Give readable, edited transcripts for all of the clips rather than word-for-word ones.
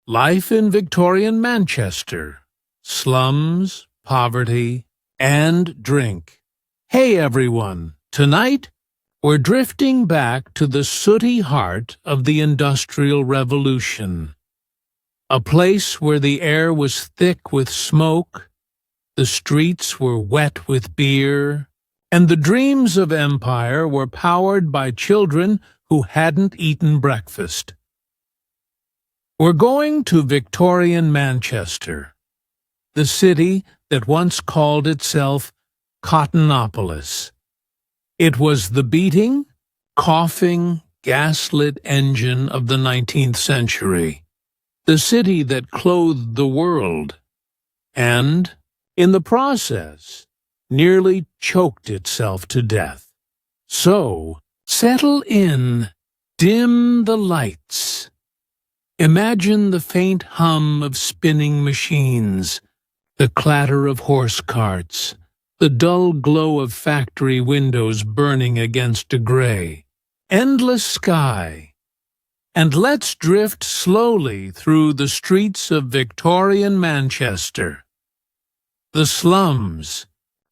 Life in Victorian Manchester, Slums, Poverty, and Drink. Hey everyone, tonight we're drifting back to the sooty heart of the Industrial Revolution. A place where the air was thick with smoke, the streets were wet with beer, and the dreams of empire were powered by children who hadn't eaten breakfast. We're going to Victorian Manchester, the city that once called itself Cottonopolis. It was the beating, coughing, gaslit engine of the 19th century, the city that clothed the world, and, in the process, nearly choked itself to death. So, settle in, dim the lights. Imagine the faint hum of spinning machines, the clatter of horse carts, the dull glow of factory windows burning against a gray, endless sky. And let's drift slowly through the streets of Victorian Manchester. The slums,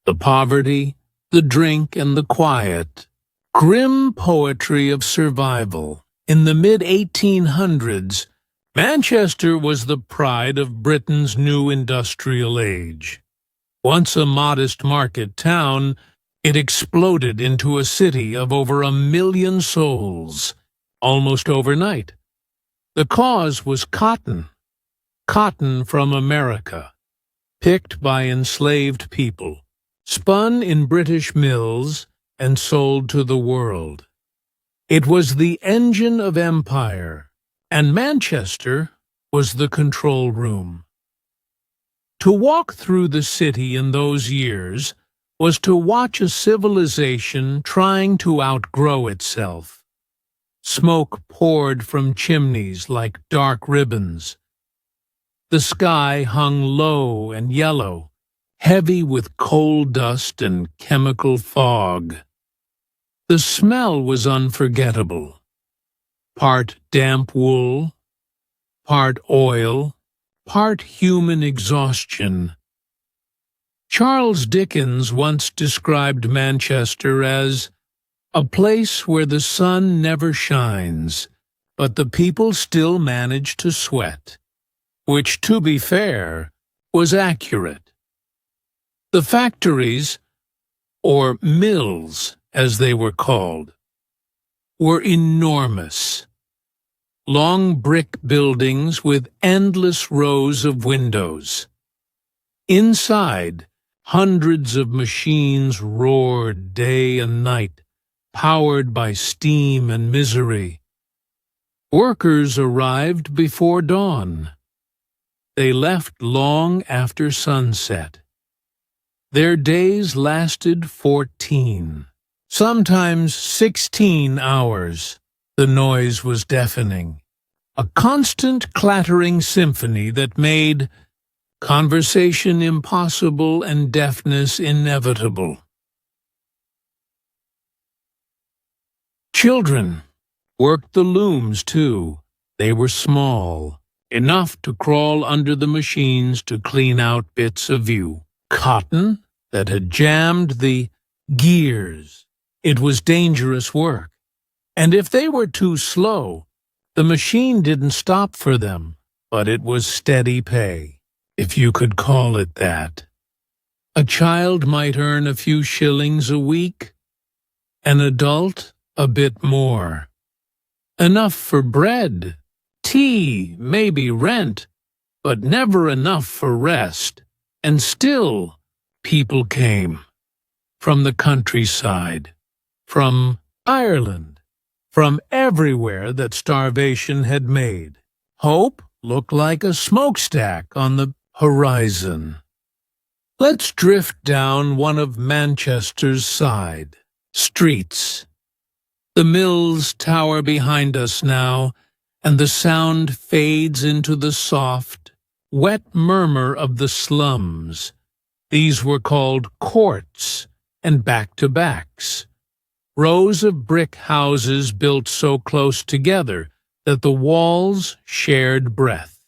the poverty, the drink and the quiet, grim poetry of survival. In the mid-1800s, Manchester was the pride of Britain's new industrial age. Once a modest market town, it exploded into a city of over 1 million souls, almost overnight. The cause was cotton from America, picked by enslaved people, spun in British mills, and sold to the world. It was the engine of empire, and Manchester was the control room. To walk through the city in those years was to watch a civilization trying to outgrow itself. Smoke poured from chimneys like dark ribbons. The sky hung low and yellow, heavy with coal dust and chemical fog. The smell was unforgettable. Part damp wool, part oil, part human exhaustion. Charles Dickens once described Manchester as a place where the sun never shines, but the people still manage to sweat, which, to be fair, was accurate. The factories, or mills as they were called, were enormous. Long brick buildings with endless rows of windows. Inside, hundreds of machines roared day and night, powered by steam and misery. Workers arrived before dawn. They left long after sunset. Their days lasted 14, sometimes 16 hours. The noise was deafening, a constant clattering symphony that made conversation impossible and deafness inevitable. Children worked the looms, too. They were small, enough to crawl under the machines to clean out bits of view. Cotton that had jammed the gears. It was dangerous work. And if they were too slow, the machine didn't stop for them, but it was steady pay, if you could call it that. A child might earn a few shillings a week, an adult a bit more. Enough for bread, tea, maybe rent, but never enough for rest. And still, people came. From the countryside, from Ireland, from everywhere that starvation had made. Hope looked like a smokestack on the horizon. Let's drift down one of Manchester's side streets. The mills tower behind us now, and the sound fades into the soft, wet murmur of the slums. These were called courts and back-to-backs. Rows of brick houses built so close together that the walls shared breath.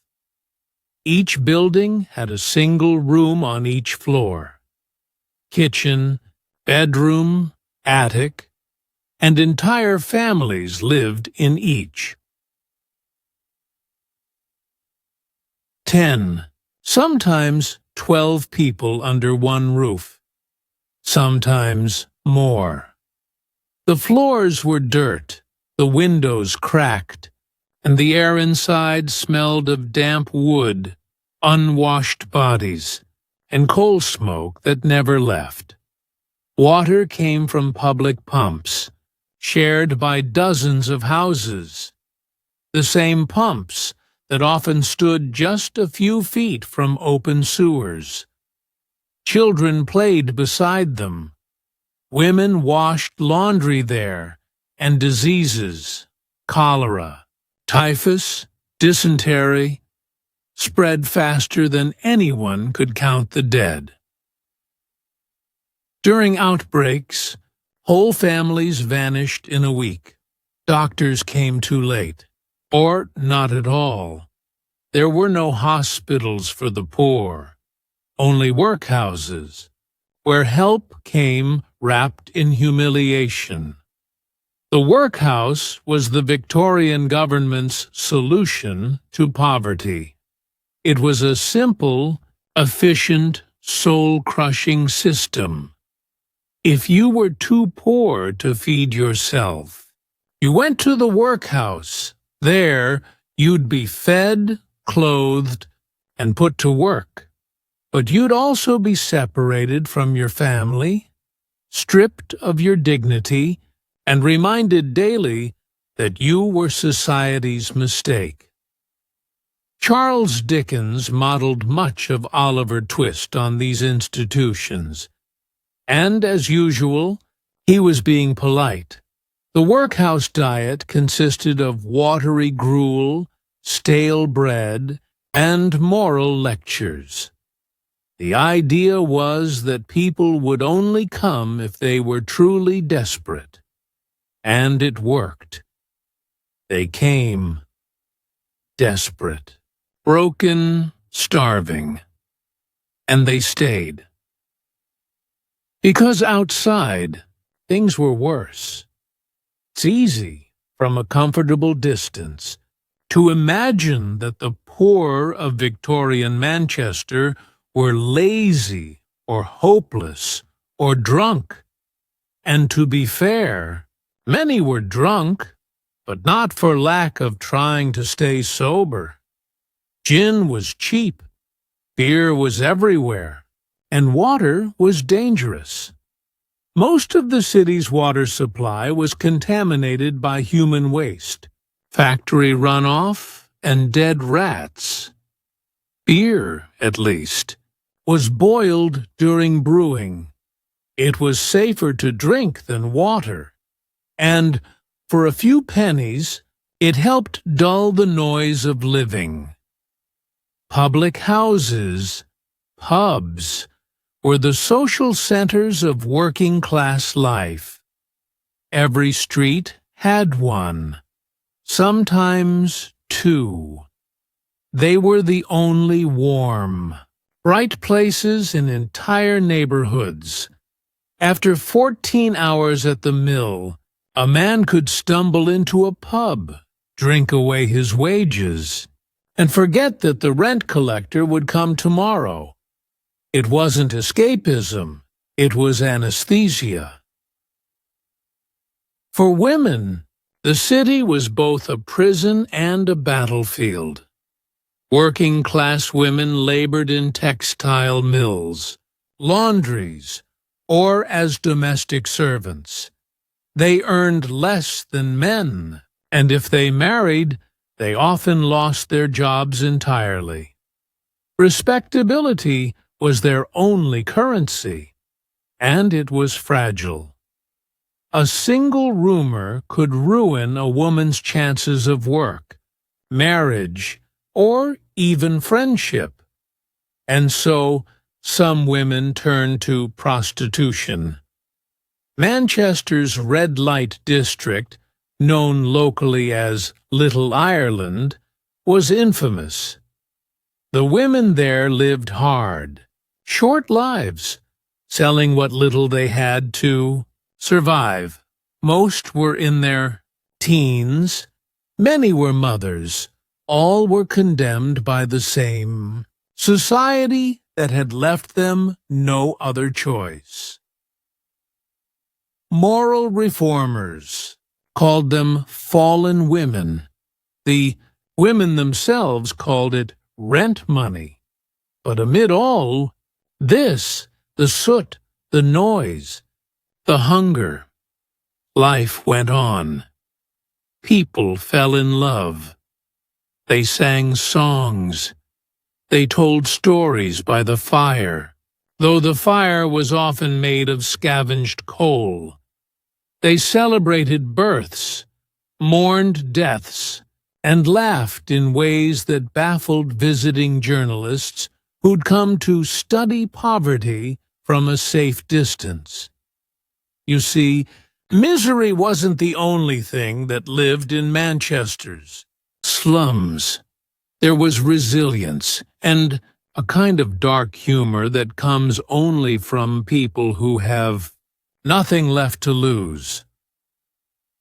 Each building had a single room on each floor. Kitchen, bedroom, attic, and entire families lived in each. 10. Sometimes 12 people under one roof. Sometimes more. The floors were dirt, the windows cracked, and the air inside smelled of damp wood, unwashed bodies, and coal smoke that never left. Water came from public pumps, shared by dozens of houses. The same pumps that often stood just a few feet from open sewers. Children played beside them. Women washed laundry there, and diseases, cholera, typhus, dysentery, spread faster than anyone could count the dead. During outbreaks, whole families vanished in a week. Doctors came too late, or not at all. There were no hospitals for the poor, only workhouses, where help came wrapped in humiliation. The workhouse was the Victorian government's solution to poverty. It was a simple, efficient, soul-crushing system. If you were too poor to feed yourself, you went to the workhouse. There, you'd be fed, clothed, and put to work. But you'd also be separated from your family, stripped of your dignity, and reminded daily that you were society's mistake. Charles Dickens modeled much of Oliver Twist on these institutions, and, as usual, he was being polite. The workhouse diet consisted of watery gruel, stale bread, and moral lectures. The idea was that people would only come if they were truly desperate. And it worked. They came, desperate, broken, starving, and they stayed. Because outside, things were worse. It's easy, from a comfortable distance, to imagine that the poor of Victorian Manchester were lazy or hopeless or drunk. And to be fair, many were drunk, but not for lack of trying to stay sober. Gin was cheap, beer was everywhere, and water was dangerous. Most of the city's water supply was contaminated by human waste, factory runoff, and dead rats. Beer, at least, was boiled during brewing. It was safer to drink than water, and, for a few pennies, it helped dull the noise of living. Public houses, pubs, were the social centers of working-class life. Every street had one, sometimes two. They were the only warm, bright places in entire neighborhoods. After 14 hours at the mill, a man could stumble into a pub, drink away his wages, and forget that the rent collector would come tomorrow. It wasn't escapism, it was anesthesia. For women, the city was both a prison and a battlefield. Working-class women labored in textile mills, laundries, or as domestic servants. They earned less than men, and if they married, they often lost their jobs entirely. Respectability was their only currency, and it was fragile. A single rumor could ruin a woman's chances of work, marriage, or even friendship. And so, some women turned to prostitution. Manchester's red light district, known locally as Little Ireland, was infamous. The women there lived hard, short lives, selling what little they had to survive. Most were in their teens, many were mothers, all were condemned by the same society that had left them no other choice. Moral reformers called them fallen women. The women themselves called it rent money. But amid all this, the soot, the noise, the hunger, life went on. People fell in love. They sang songs. They told stories by the fire, though the fire was often made of scavenged coal. They celebrated births, mourned deaths, and laughed in ways that baffled visiting journalists who'd come to study poverty from a safe distance. You see, misery wasn't the only thing that lived in Manchester's slums. There was resilience and a kind of dark humor that comes only from people who have nothing left to lose.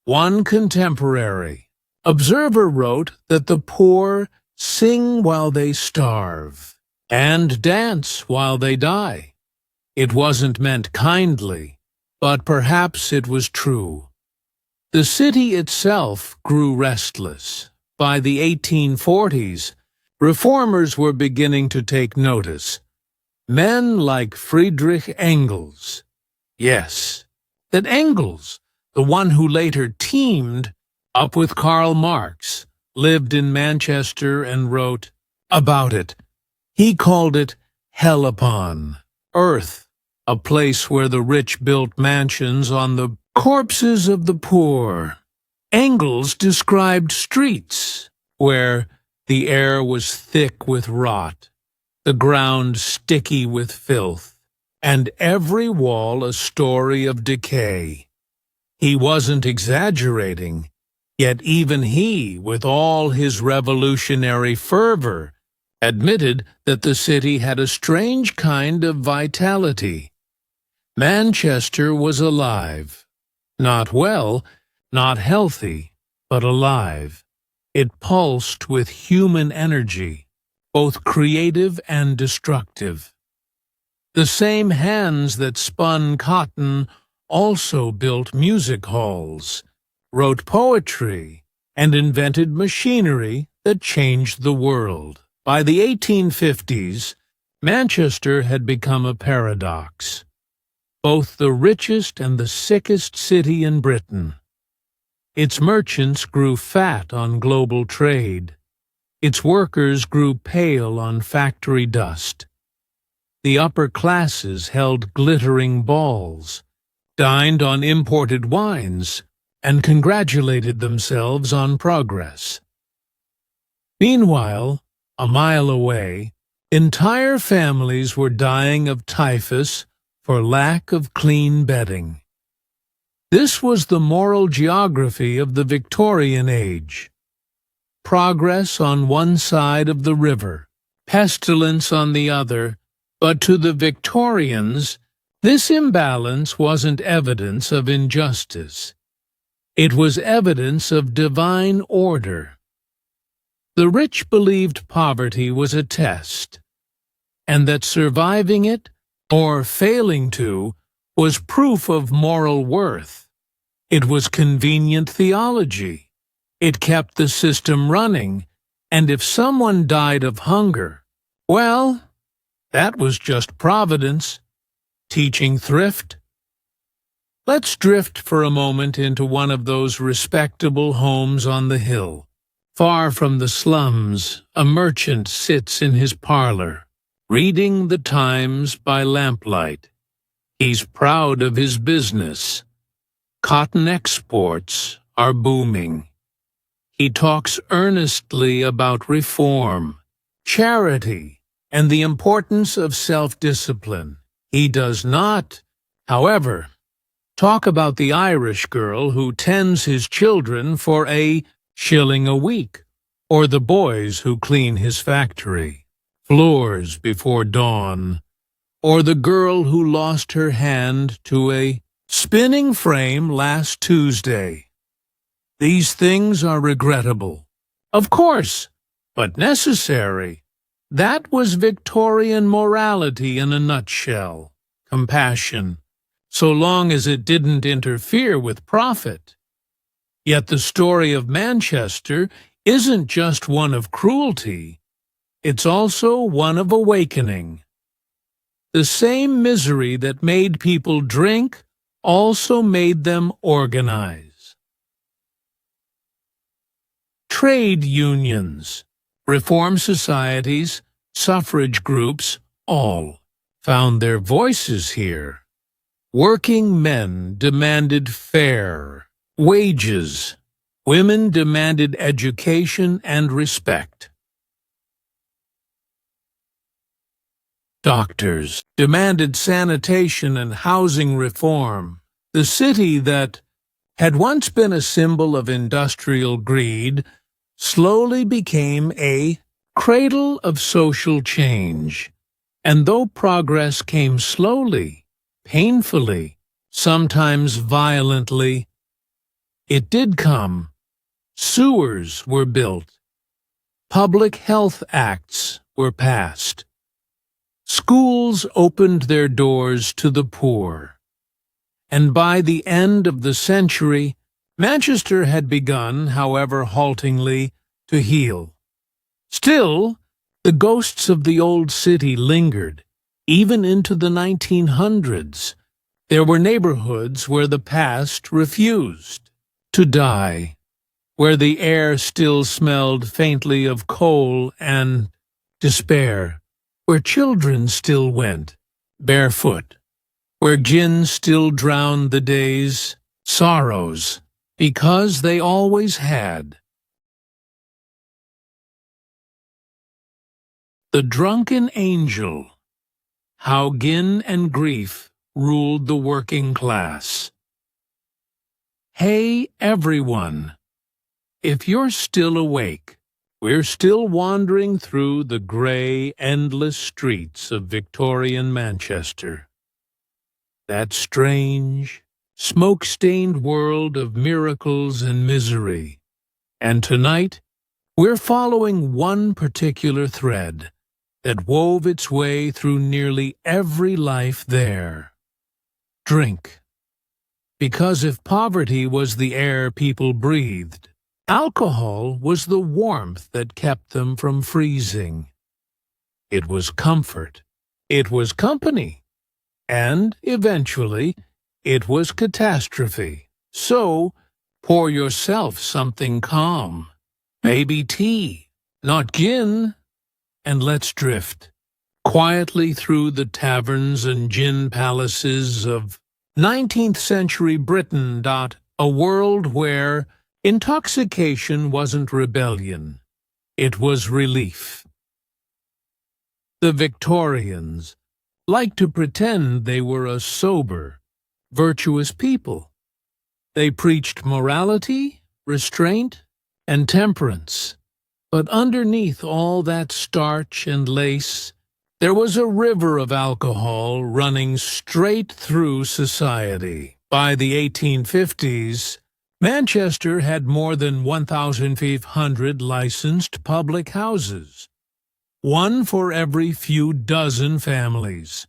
One contemporary observer wrote that the poor sing while they starve and dance while they die. It wasn't meant kindly, but perhaps it was true. The city itself grew restless. By the 1840s, reformers were beginning to take notice. Men like Friedrich Engels. Yes, that Engels, the one who later teamed up with Karl Marx, lived in Manchester and wrote about it. He called it hell upon earth, a place where the rich built mansions on the corpses of the poor. Engels described streets where the air was thick with rot, the ground sticky with filth, and every wall a story of decay. He wasn't exaggerating, yet even he, with all his revolutionary fervor, admitted that the city had a strange kind of vitality. Manchester was alive. Not well, not healthy, but alive. It pulsed with human energy, both creative and destructive. The same hands that spun cotton also built music halls, wrote poetry, and invented machinery that changed the world. By the 1850s, Manchester had become a paradox. Both the richest and the sickest city in Britain. Its merchants grew fat on global trade. Its workers grew pale on factory dust. The upper classes held glittering balls, dined on imported wines, and congratulated themselves on progress. Meanwhile, a mile away, entire families were dying of typhus for lack of clean bedding. This was the moral geography of the Victorian age. Progress on one side of the river, pestilence on the other, but to the Victorians, this imbalance wasn't evidence of injustice. It was evidence of divine order. The rich believed poverty was a test, and that surviving it, or failing to, was proof of moral worth. It was convenient theology. It kept the system running, and if someone died of hunger, well, that was just providence, teaching thrift. Let's drift for a moment into one of those respectable homes on the hill. Far from the slums, a merchant sits in his parlor, reading the Times by lamplight. He's proud of his business. Cotton exports are booming. He talks earnestly about reform, charity, and the importance of self-discipline. He does not, however, talk about the Irish girl who tends his children for a shilling a week, or the boys who clean his factory. floors before dawn, or the girl who lost her hand to a spinning frame last Tuesday. These things are regrettable, of course, but necessary. That was Victorian morality in a nutshell, compassion, so long as it didn't interfere with profit. Yet the story of Manchester isn't just one of cruelty, it's also one of awakening. The same misery that made people drink also made them organize. Trade unions, reform societies, suffrage groups, all found their voices here. Working men demanded fair wages. Women demanded education and respect. Doctors demanded sanitation and housing reform. The city that had once been a symbol of industrial greed slowly became a cradle of social change. And though progress came slowly, painfully, sometimes violently, it did come. Sewers were built. Public health acts were passed. Schools opened their doors to the poor. And by the end of the century, Manchester had begun, however haltingly, to heal. Still, the ghosts of the old city lingered, even into the 1900s. There were neighborhoods where the past refused to die, where the air still smelled faintly of coal and despair, where children still went barefoot, where gin still drowned the day's sorrows, because they always had. The Drunken Angel. How Gin and Grief Ruled the Working Class. Hey, everyone! If you're still awake, we're still wandering through the gray, endless streets of Victorian Manchester. That strange, smoke-stained world of miracles and misery. And tonight, we're following one particular thread that wove its way through nearly every life there. Drink. Because if poverty was the air people breathed, alcohol was the warmth that kept them from freezing. It was comfort. It was company. And, eventually, it was catastrophe. So, pour yourself something calm. Maybe tea, not gin, and let's drift quietly through the taverns and gin palaces of 19th century Britain. A world where intoxication wasn't rebellion, it was relief. The Victorians liked to pretend they were a sober, virtuous people. They preached morality, restraint, and temperance. But underneath all that starch and lace, there was a river of alcohol running straight through society. By the 1850s, Manchester had more than 1,500 licensed public houses, one for every few dozen families.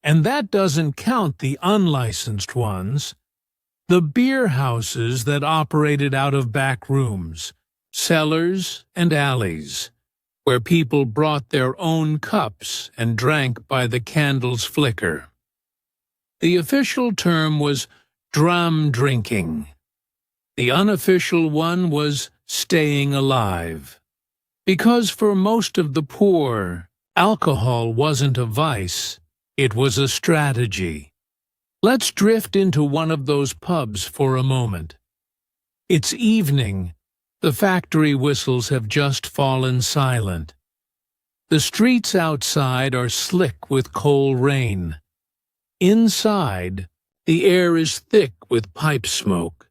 And that doesn't count the unlicensed ones, the beer houses that operated out of back rooms, cellars and alleys, where people brought their own cups and drank by the candle's flicker. The official term was dram drinking. The unofficial one was staying alive. Because for most of the poor, alcohol wasn't a vice, it was a strategy. Let's drift into one of those pubs for a moment. It's evening. The factory whistles have just fallen silent. The streets outside are slick with cold rain. Inside, the air is thick with pipe smoke,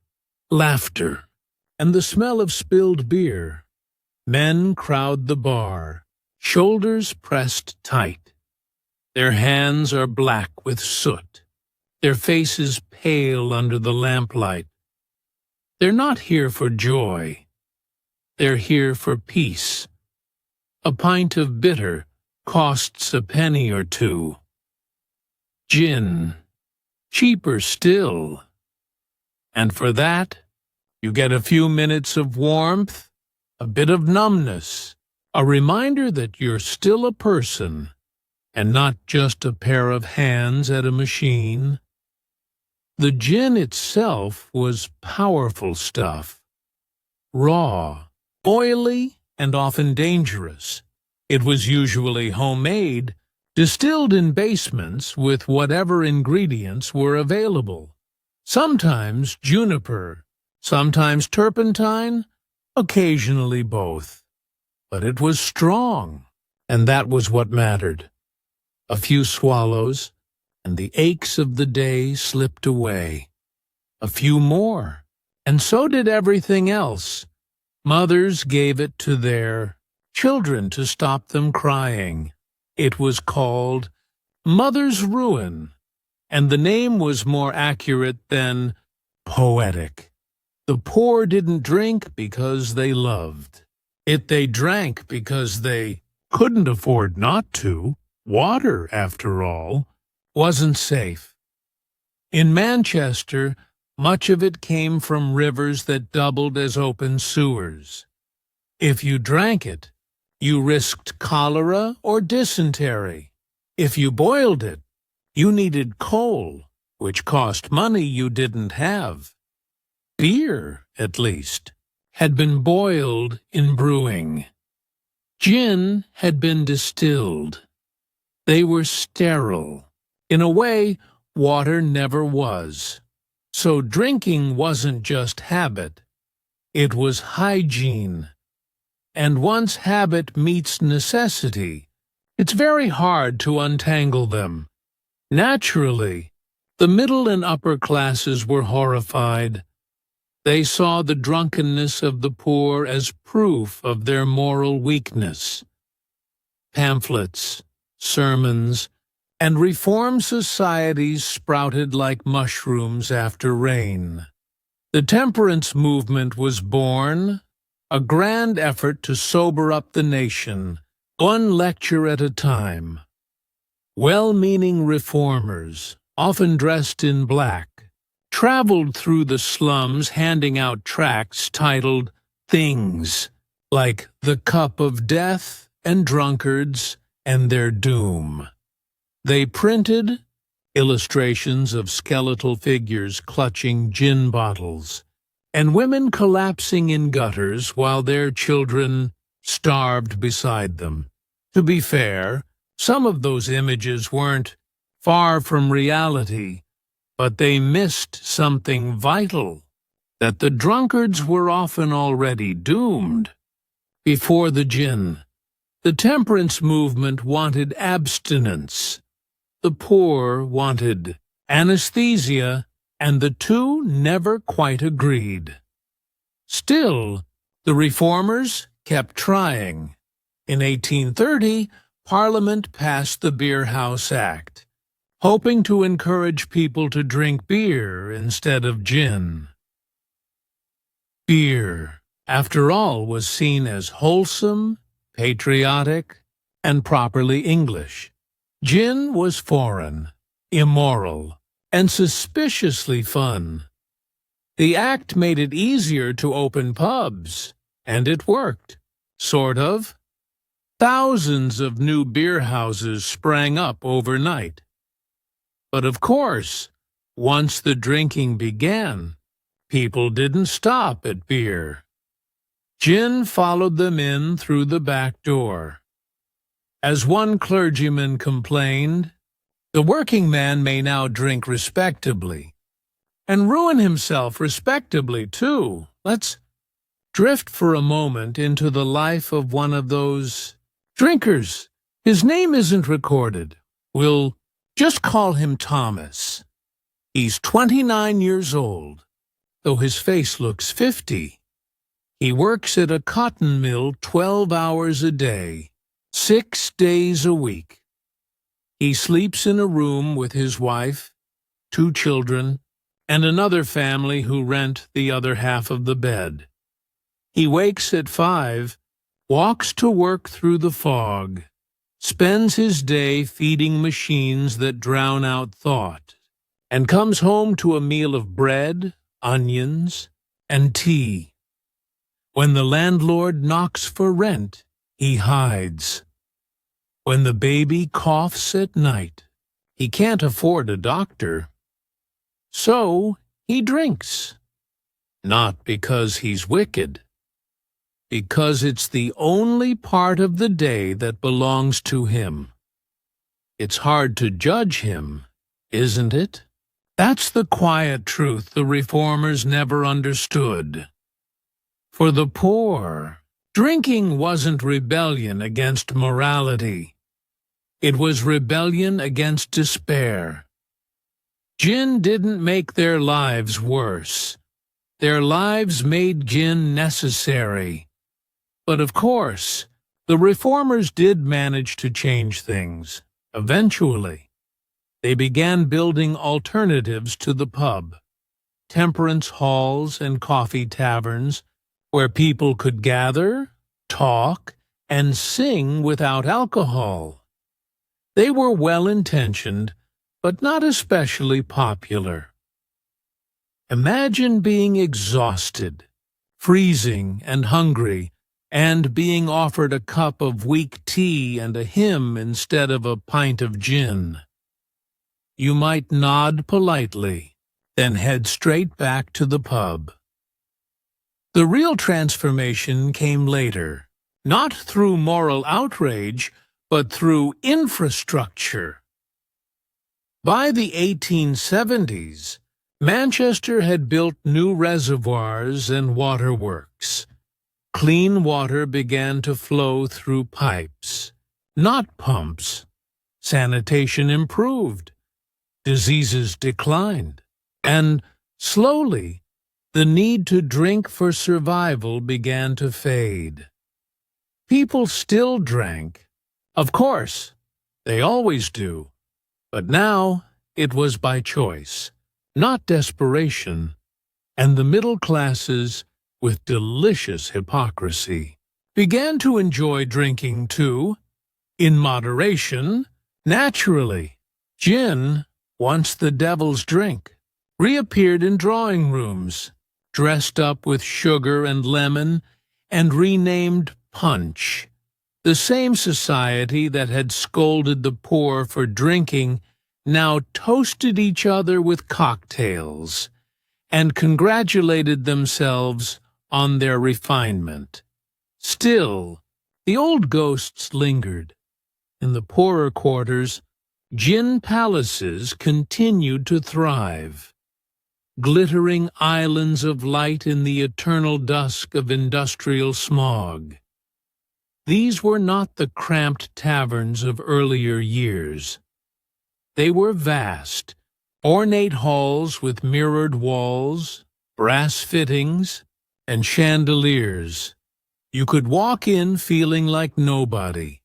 laughter, and the smell of spilled beer. Men crowd the bar, shoulders pressed tight. Their hands are black with soot, their faces pale under the lamplight. They're not here for joy. They're here for peace. A pint of bitter costs a penny or two. Gin, cheaper still. And for that, you get a few minutes of warmth, a bit of numbness, a reminder that you're still a person and not just a pair of hands at a machine. The gin itself was powerful stuff, raw, oily, and often dangerous. It was usually homemade, distilled in basements with whatever ingredients were available. Sometimes juniper, sometimes turpentine, occasionally both. But it was strong, and that was what mattered. A few swallows, and the aches of the day slipped away. A few more, and so did everything else. Mothers gave it to their children to stop them crying. It was called Mother's Ruin, and the name was more accurate than poetic. The poor didn't drink because they loved. They drank because they couldn't afford not to. Water, after all, wasn't safe. In Manchester, much of it came from rivers that doubled as open sewers. If you drank it, you risked cholera or dysentery. If you boiled it, you needed coal, which cost money you didn't have. Beer, at least, had been boiled in brewing. Gin had been distilled. They were sterile. In a way, water never was. So drinking wasn't just habit. It was hygiene. And once habit meets necessity, it's very hard to untangle them. Naturally, the middle and upper classes were horrified. They saw the drunkenness of the poor as proof of their moral weakness. Pamphlets, sermons, and reform societies sprouted like mushrooms after rain. The temperance movement was born, a grand effort to sober up the nation, one lecture at a time. Well-meaning reformers, often dressed in black, traveled through the slums handing out tracts titled Things, like The Cup of Death and Drunkards and Their Doom. They printed illustrations of skeletal figures clutching gin bottles, and women collapsing in gutters while their children starved beside them. To be fair, some of those images weren't far from reality, but they missed something vital, that the drunkards were often already doomed. Before the gin, the temperance movement wanted abstinence. The poor wanted anesthesia, and the two never quite agreed. Still, the reformers kept trying. In 1830, Parliament passed the Beer House Act, hoping to encourage people to drink beer instead of gin. Beer, after all, was seen as wholesome, patriotic, and properly English. Gin was foreign, immoral, and suspiciously fun. The act made it easier to open pubs, and it worked, sort of. Thousands of new beer houses sprang up overnight. But of course, once the drinking began, people didn't stop at beer. Gin followed them in through the back door. As one clergyman complained, the working man may now drink respectably, and ruin himself respectably, too. Let's drift for a moment into the life of one of those drinkers. His name isn't recorded. We'll just call him Thomas. He's 29 years old, though his face looks 50. He works at a cotton mill 12 hours a day. 6 days a week. He sleeps in a room with his wife, 2 children, and another family who rent the other half of the bed. He wakes at 5, walks to work through the fog, spends his day feeding machines that drown out thought, and comes home to a meal of bread, onions, and tea. When the landlord knocks for rent, he hides. When the baby coughs at night, he can't afford a doctor. So he drinks. Not because he's wicked, because it's the only part of the day that belongs to him. It's hard to judge him, isn't it? That's the quiet truth the reformers never understood. For the poor, drinking wasn't rebellion against morality. It was rebellion against despair. Gin didn't make their lives worse. Their lives made gin necessary. But of course, the reformers did manage to change things, eventually. They began building alternatives to the pub, temperance halls and coffee taverns, where people could gather, talk, and sing without alcohol. They were well-intentioned, but not especially popular. Imagine being exhausted, freezing and hungry, and being offered a cup of weak tea and a hymn instead of a pint of gin. You might nod politely, then head straight back to the pub. The real transformation came later, not through moral outrage, but through infrastructure. By the 1870s, Manchester had built new reservoirs and waterworks. Clean water began to flow through pipes, not pumps. Sanitation improved. Diseases declined. And, slowly, the need to drink for survival began to fade. People still drank. Of course, they always do. But now it was by choice, not desperation, and the middle classes, with delicious hypocrisy, began to enjoy drinking too, in moderation, naturally. Gin, once the devil's drink, reappeared in drawing rooms, dressed up with sugar and lemon, and renamed punch. The same society that had scolded the poor for drinking now toasted each other with cocktails, and congratulated themselves on their refinement. Still, the old ghosts lingered. In the poorer quarters, gin palaces continued to thrive, glittering islands of light in the eternal dusk of industrial smog. These were not the cramped taverns of earlier years. They were vast, ornate halls with mirrored walls, brass fittings, and chandeliers. You could walk in feeling like nobody,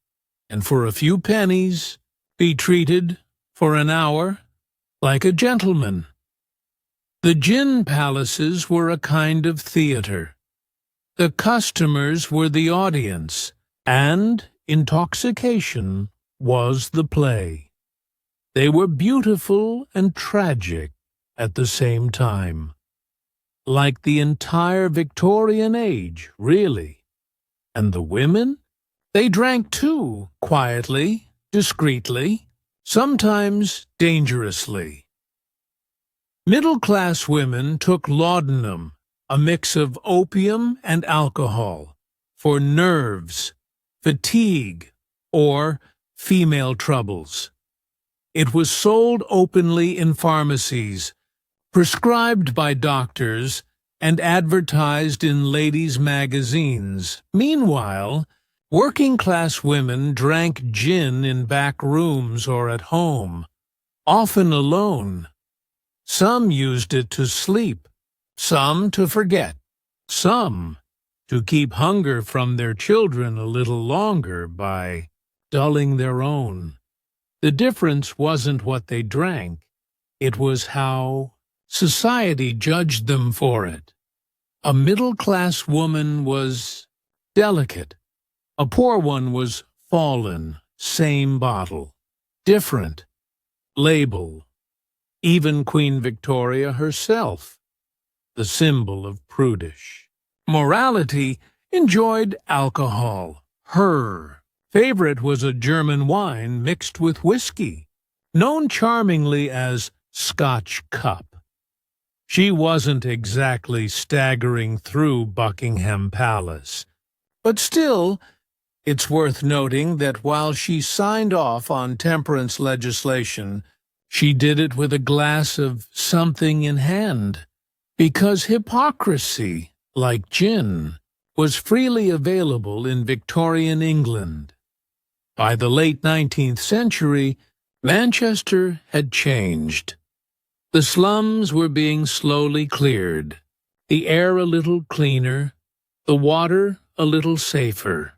and for a few pennies, be treated, for an hour, like a gentleman. The gin palaces were a kind of theater. The customers were the audience, and intoxication was the play. They were beautiful and tragic at the same time. Like the entire Victorian age, really. And the women? They drank too, quietly, discreetly, sometimes dangerously. Middle-class women took laudanum, a mix of opium and alcohol, for nerves, fatigue, or female troubles. It was sold openly in pharmacies, prescribed by doctors, and advertised in ladies' magazines. Meanwhile, working-class women drank gin in back rooms or at home, often alone. Some used it to sleep, some to forget, some to keep hunger from their children a little longer by dulling their own. The difference wasn't what they drank, it was how society judged them for it. A middle-class woman was delicate. A poor one was fallen, same bottle. Different. Label. Even Queen Victoria herself, the symbol of prudish. Morality enjoyed alcohol. Her favorite was a German wine mixed with whiskey, known charmingly as Scotch cup. She wasn't exactly staggering through Buckingham Palace, but still, it's worth noting that while she signed off on temperance legislation, she did it with a glass of something in hand, because hypocrisy, like gin, was freely available in Victorian England. By the late 19th century, Manchester had changed. The slums were being slowly cleared, the air a little cleaner, the water a little safer.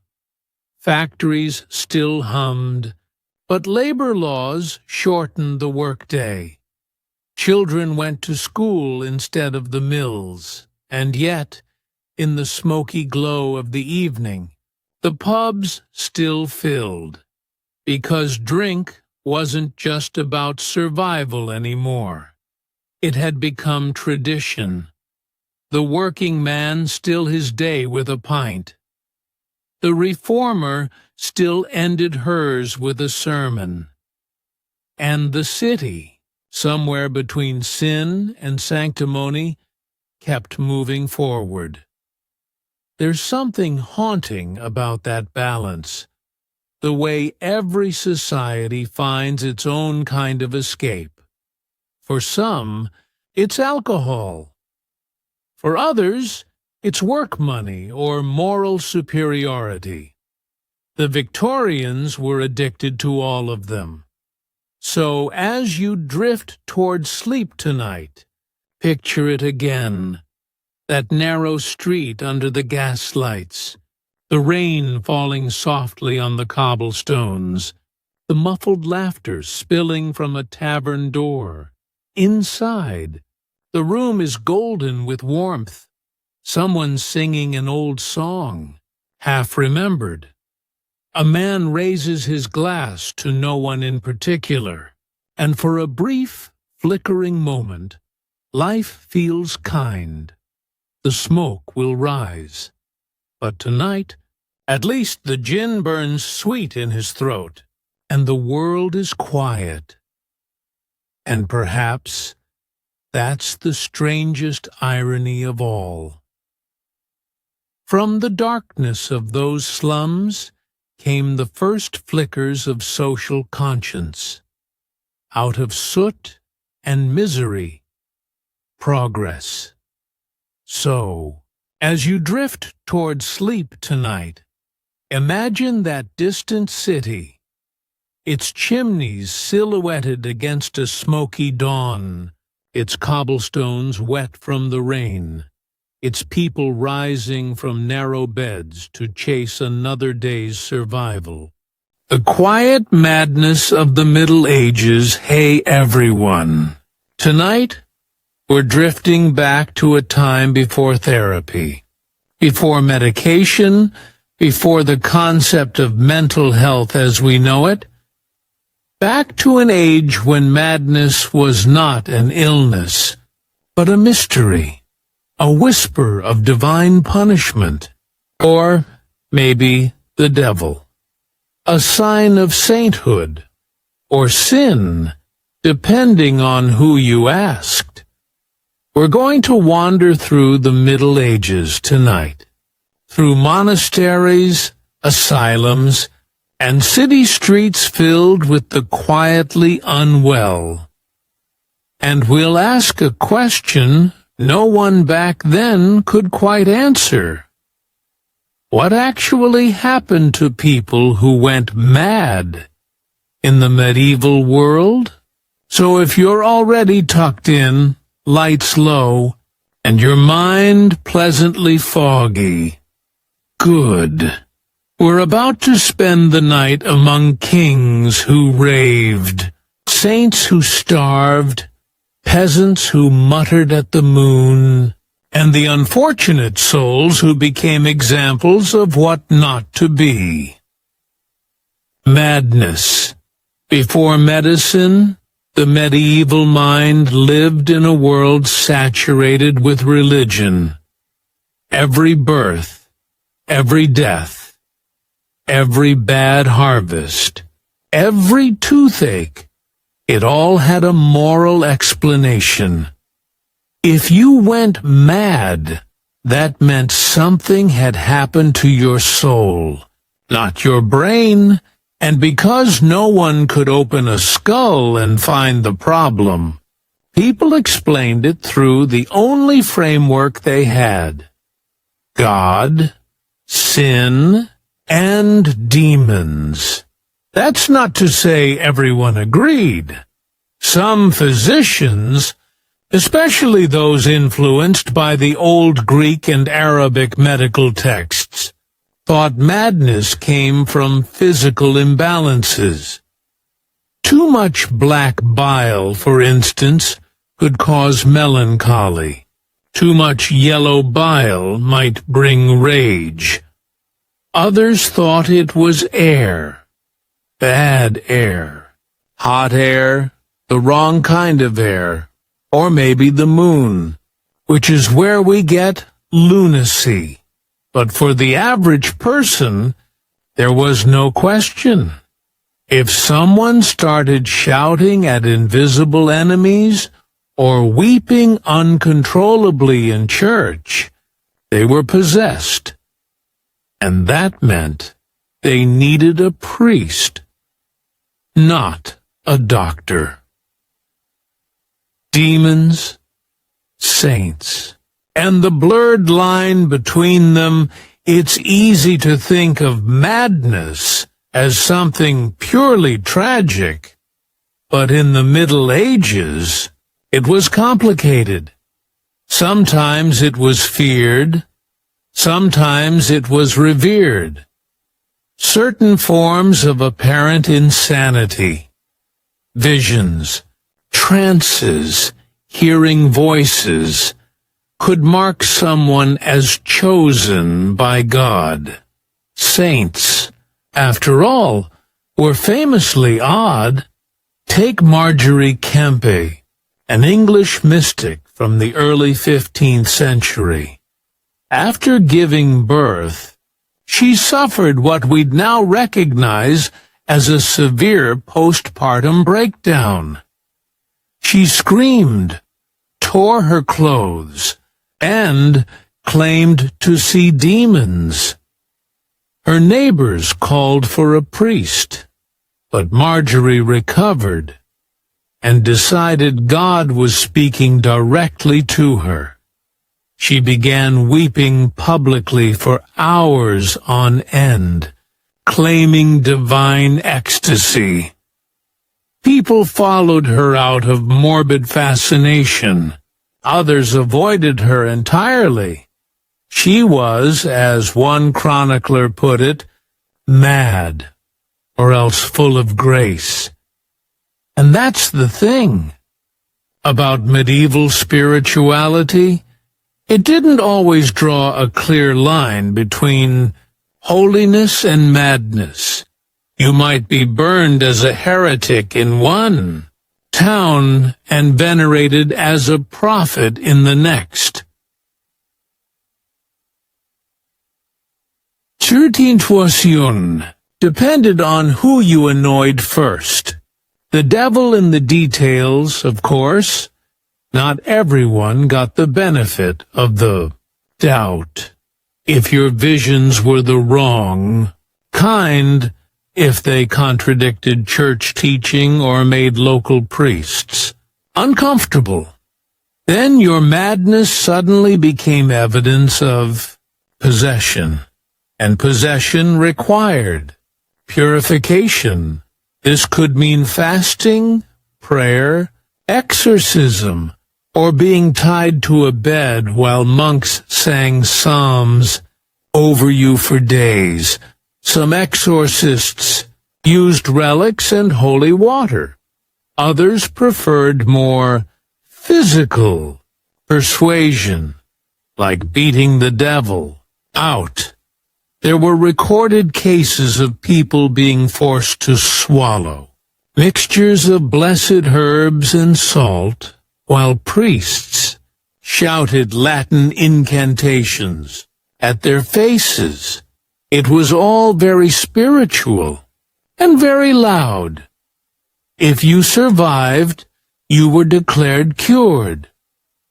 Factories still hummed, but labor laws shortened the workday. Children went to school instead of the mills, and yet, in the smoky glow of the evening, the pubs still filled, because drink wasn't just about survival anymore. It had become tradition. The working man still his day with a pint. The reformer still ended hers with a sermon. And the city, somewhere between sin and sanctimony, kept moving forward. There's something haunting about that balance, the way every society finds its own kind of escape. For some, it's alcohol. For others, it's work money or moral superiority. The Victorians were addicted to all of them. So as you drift toward sleep tonight, picture it again. That narrow street under the gaslights, the rain falling softly on the cobblestones, the muffled laughter spilling from a tavern door. Inside, the room is golden with warmth. Someone singing an old song, half remembered. A man raises his glass to no one in particular, and for a brief, flickering moment, life feels kind. The smoke will rise. But tonight, at least the gin burns sweet in his throat, and the world is quiet. And perhaps that's the strangest irony of all. From the darkness of those slums came the first flickers of social conscience. Out of soot and misery, progress. So, as you drift toward sleep tonight, imagine that distant city, its chimneys silhouetted against a smoky dawn, its cobblestones wet from the rain, its people rising from narrow beds to chase another day's survival. The quiet madness of the Middle Ages. Hey everyone! Tonight, we're drifting back to a time before therapy, before medication, before the concept of mental health as we know it, back to an age when madness was not an illness, but a mystery, a whisper of divine punishment, or maybe the devil, a sign of sainthood, or sin, depending on who you asked. We're going to wander through the Middle Ages tonight, through monasteries, asylums, and city streets filled with the quietly unwell. And we'll ask a question no one back then could quite answer. What actually happened to people who went mad in the medieval world? So if you're already tucked in, lights low, and your mind pleasantly foggy, good. We're about to spend the night among kings who raved, saints who starved, peasants who muttered at the moon, and the unfortunate souls who became examples of what not to be. Madness. Before medicine, the medieval mind lived in a world saturated with religion. Every birth, every death, every bad harvest, every toothache, it all had a moral explanation. If you went mad, that meant something had happened to your soul, not your brain, and because no one could open a skull and find the problem, people explained it through the only framework they had: God, sin, and demons. That's not to say everyone agreed. Some physicians, especially those influenced by the old Greek and Arabic medical texts, thought madness came from physical imbalances. Too much black bile, for instance, could cause melancholy. Too much yellow bile might bring rage. Others thought it was air, bad air, hot air, the wrong kind of air, or maybe the moon, which is where we get lunacy. But for the average person, there was no question. If someone started shouting at invisible enemies or weeping uncontrollably in church, they were possessed. And that meant they needed a priest, not a doctor. Demons, saints, and the blurred line between them, it's easy to think of madness as something purely tragic. But in the Middle Ages, it was complicated. Sometimes it was feared. Sometimes it was revered. Certain forms of apparent insanity, visions, trances, hearing voices, could mark someone as chosen by God. Saints, after all, were famously odd. Take Marjorie Kempe, an English mystic from the early 15th century. After giving birth, she suffered what we'd now recognize as a severe postpartum breakdown. She screamed, tore her clothes, and claimed to see demons. Her neighbors called for a priest, but Marjorie recovered and decided God was speaking directly to her. She began weeping publicly for hours on end, claiming divine ecstasy. People followed her out of morbid fascination. Others avoided her entirely. She was, as one chronicler put it, mad, or else full of grace. And that's the thing about medieval spirituality. It didn't always draw a clear line between holiness and madness. You might be burned as a heretic in one town and venerated as a prophet in the next. Intuition depended on who you annoyed first. The devil in the details, of course. Not everyone got the benefit of the doubt. If your visions were the wrong kind, if they contradicted church teaching or made local priests uncomfortable, then your madness suddenly became evidence of possession. And possession required purification. This could mean fasting, prayer, exorcism, or being tied to a bed while monks sang psalms over you for days, Some exorcists used relics and holy water. Others preferred more physical persuasion, like beating the devil out. There were recorded cases of people being forced to swallow mixtures of blessed herbs and salt, while priests shouted Latin incantations at their faces. It was all very spiritual and very loud. If you survived, you were declared cured.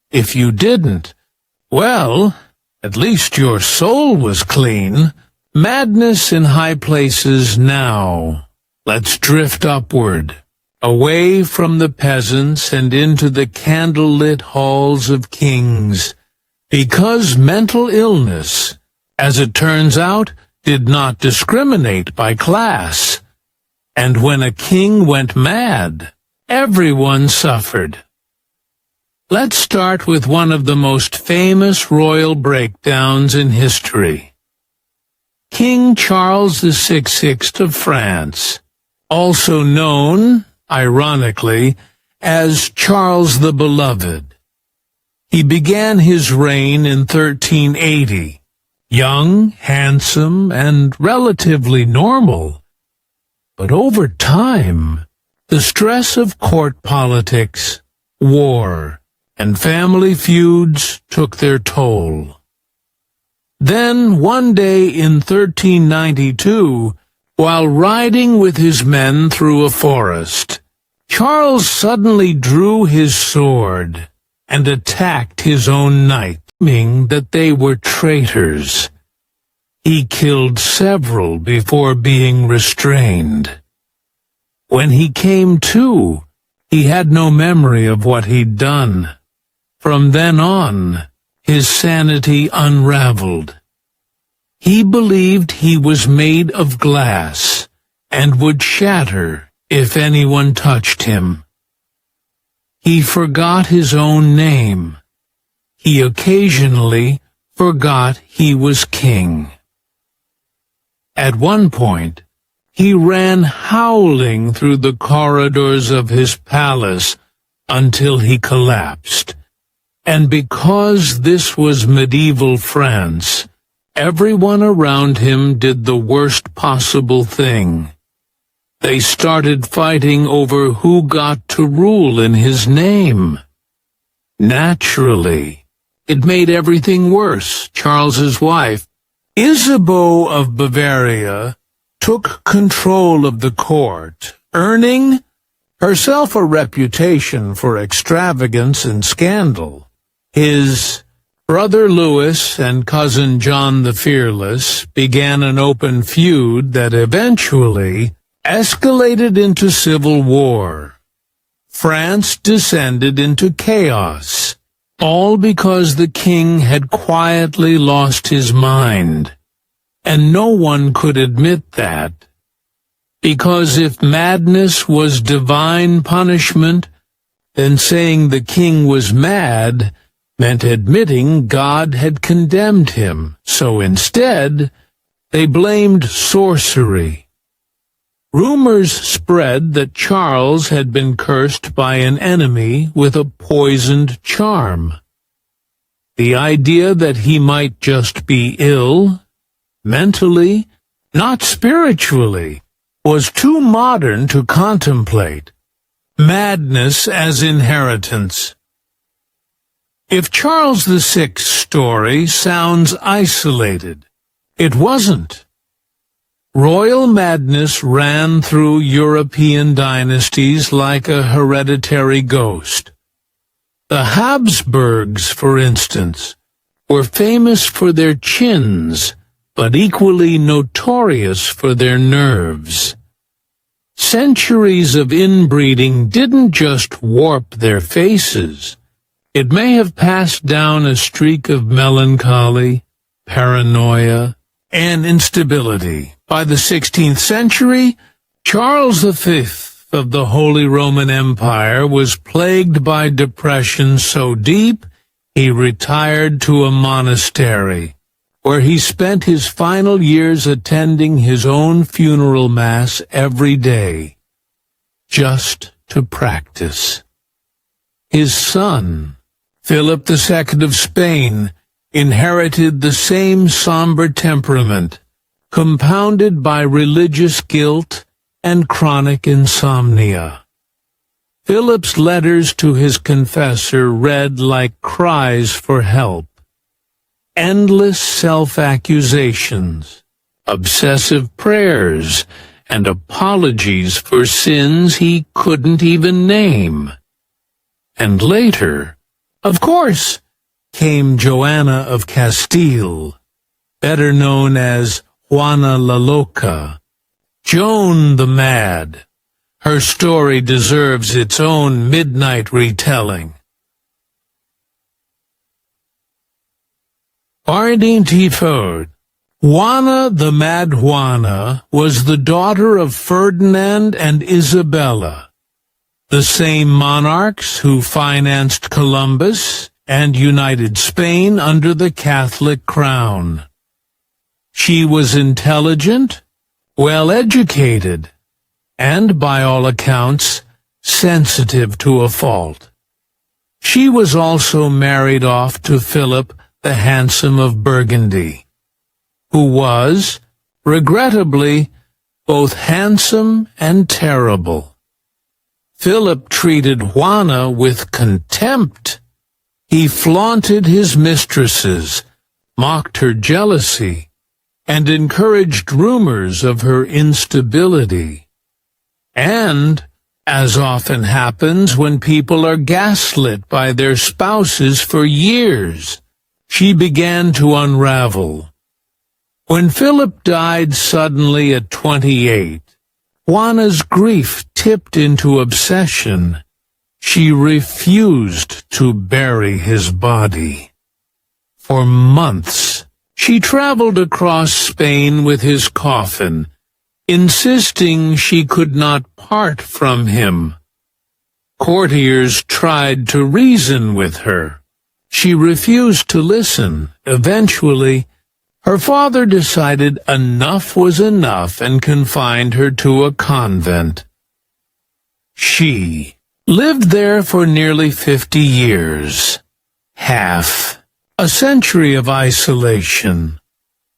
If you didn't, well, at least your soul was clean. Madness in high places now. Let's drift upward, away from the peasants and into the candle-lit halls of kings, because mental illness, as it turns out, did not discriminate by class. And when a king went mad, everyone suffered. Let's start with one of the most famous royal breakdowns in history. King Charles VI of France, also known, ironically, as Charles the Beloved. He began his reign in 1380, young, handsome, and relatively normal. But over time, the stress of court politics, war, and family feuds took their toll. Then, one day in 1392, while riding with his men through a forest, Charles suddenly drew his sword and attacked his own knight, claiming that they were traitors. He killed several before being restrained. When he came to, he had no memory of what he'd done. From then on, his sanity unraveled. He believed he was made of glass and would shatter if anyone touched him. He forgot his own name. He occasionally forgot he was king. At one point, he ran howling through the corridors of his palace until he collapsed. And because this was medieval France, everyone around him did the worst possible thing. They started fighting over who got to rule in his name. Naturally, it made everything worse. Charles's wife, Isabeau of Bavaria, took control of the court, earning herself a reputation for extravagance and scandal. His brother Louis and cousin John the Fearless began an open feud that eventually escalated into civil war. France descended into chaos, all because the king had quietly lost his mind. And no one could admit that. Because if madness was divine punishment, then saying the king was mad meant admitting God had condemned him. So instead, they blamed sorcery. Rumors spread that Charles had been cursed by an enemy with a poisoned charm. The idea that he might just be ill, mentally, not spiritually, was too modern to contemplate. Madness as inheritance. If Charles VI's story sounds isolated, it wasn't. Royal madness ran through European dynasties like a hereditary ghost. The Habsburgs, for instance, were famous for their chins, but equally notorious for their nerves. Centuries of inbreeding didn't just warp their faces. It may have passed down a streak of melancholy, paranoia, and instability. By the 16th century, Charles V of the Holy Roman Empire was plagued by depression so deep he retired to a monastery, where he spent his final years attending his own funeral mass every day, just to practice. His son, Philip II of Spain, inherited the same somber temperament, compounded by religious guilt and chronic insomnia. Philip's letters to his confessor read like cries for help. Endless self-accusations, obsessive prayers, and apologies for sins he couldn't even name. And later, of course, came Joanna of Castile, better known as Juana la Loca, Joan the Mad. Her story deserves its own midnight retelling. Ardenti Ford. Juana the Mad Juana was the daughter of Ferdinand and Isabella, the same monarchs who financed Columbus and united Spain under the Catholic crown. She was intelligent, well-educated, and, by all accounts, sensitive to a fault. She was also married off to Philip the Handsome of Burgundy, who was, regrettably, both handsome and terrible. Philip treated Juana with contempt. He flaunted his mistresses, mocked her jealousy, and encouraged rumors of her instability. And, as often happens when people are gaslit by their spouses for years, she began to unravel. When Philip died suddenly at 28, Juana's grief tipped into obsession. She refused to bury his body. For months, she traveled across Spain with his coffin, insisting she could not part from him. Courtiers tried to reason with her. She refused to listen. Eventually, her father decided enough was enough and confined her to a convent. She lived there for nearly 50 years, half a century of isolation,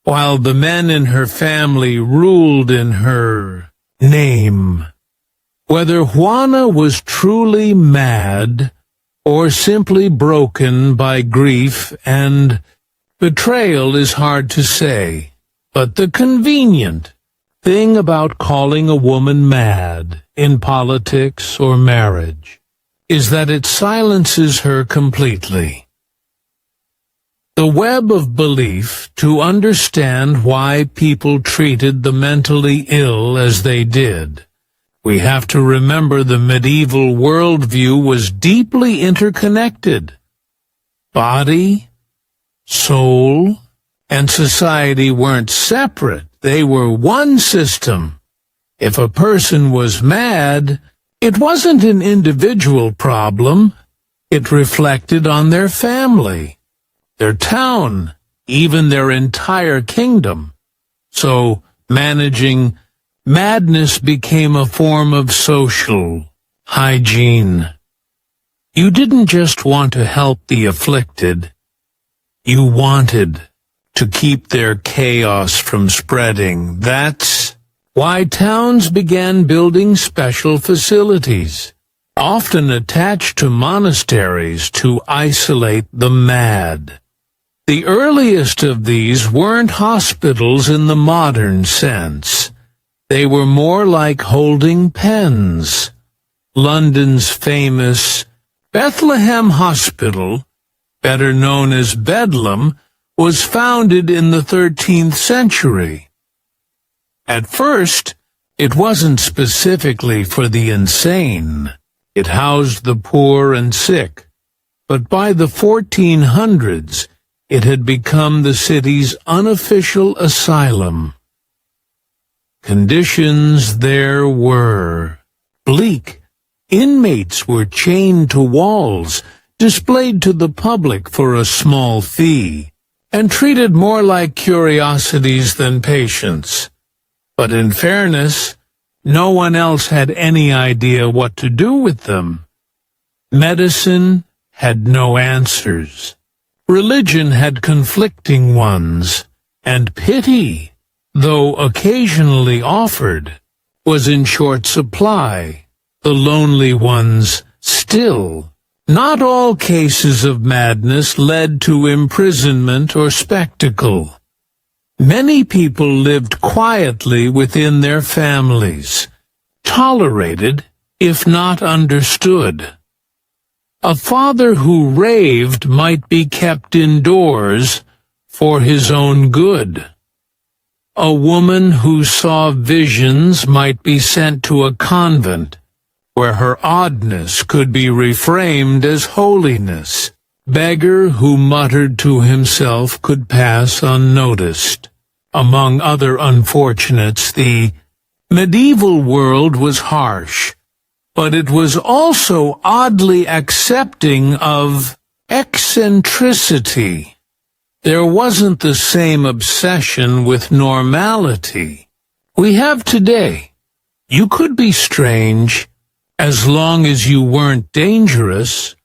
while the men in her family ruled in her name. Whether Juana was truly mad or simply broken by grief and betrayal is hard to say, but the convenient thing about calling a woman mad in politics or marriage is that it silences her completely. The web of belief to understand why people treated the mentally ill as they did. We have to remember the medieval worldview was deeply interconnected. Body, soul, and society weren't separate. They were one system. If a person was mad, it wasn't an individual problem. It reflected on their family, their town, even their entire kingdom. So managing madness became a form of social hygiene. You didn't just want to help the afflicted. You wanted to keep their chaos from spreading. That's why towns began building special facilities, often attached to monasteries, to isolate the mad. The earliest of these weren't hospitals in the modern sense. They were more like holding pens. London's famous Bethlehem Hospital, better known as Bedlam, was founded in the 13th century. At first, it wasn't specifically for the insane. It housed the poor and sick. But by the 1400s, it had become the city's unofficial asylum. Conditions there were bleak. Inmates were chained to walls, displayed to the public for a small fee. and treated more like curiosities than patients. But in fairness, no one else had any idea what to do with them. Medicine had no answers. Religion had conflicting ones, and pity, though occasionally offered, was in short supply. The lonely ones still. Not all cases of madness led to imprisonment or spectacle. Many people lived quietly within their families, tolerated, if not understood. A father who raved might be kept indoors for his own good. A woman who saw visions might be sent to a convent, where her oddness could be reframed as holiness. Beggar who muttered to himself could pass unnoticed. Among other unfortunates, the medieval world was harsh, but it was also oddly accepting of eccentricity. There wasn't the same obsession with normality we have today. You could be strange as long as you weren't dangerous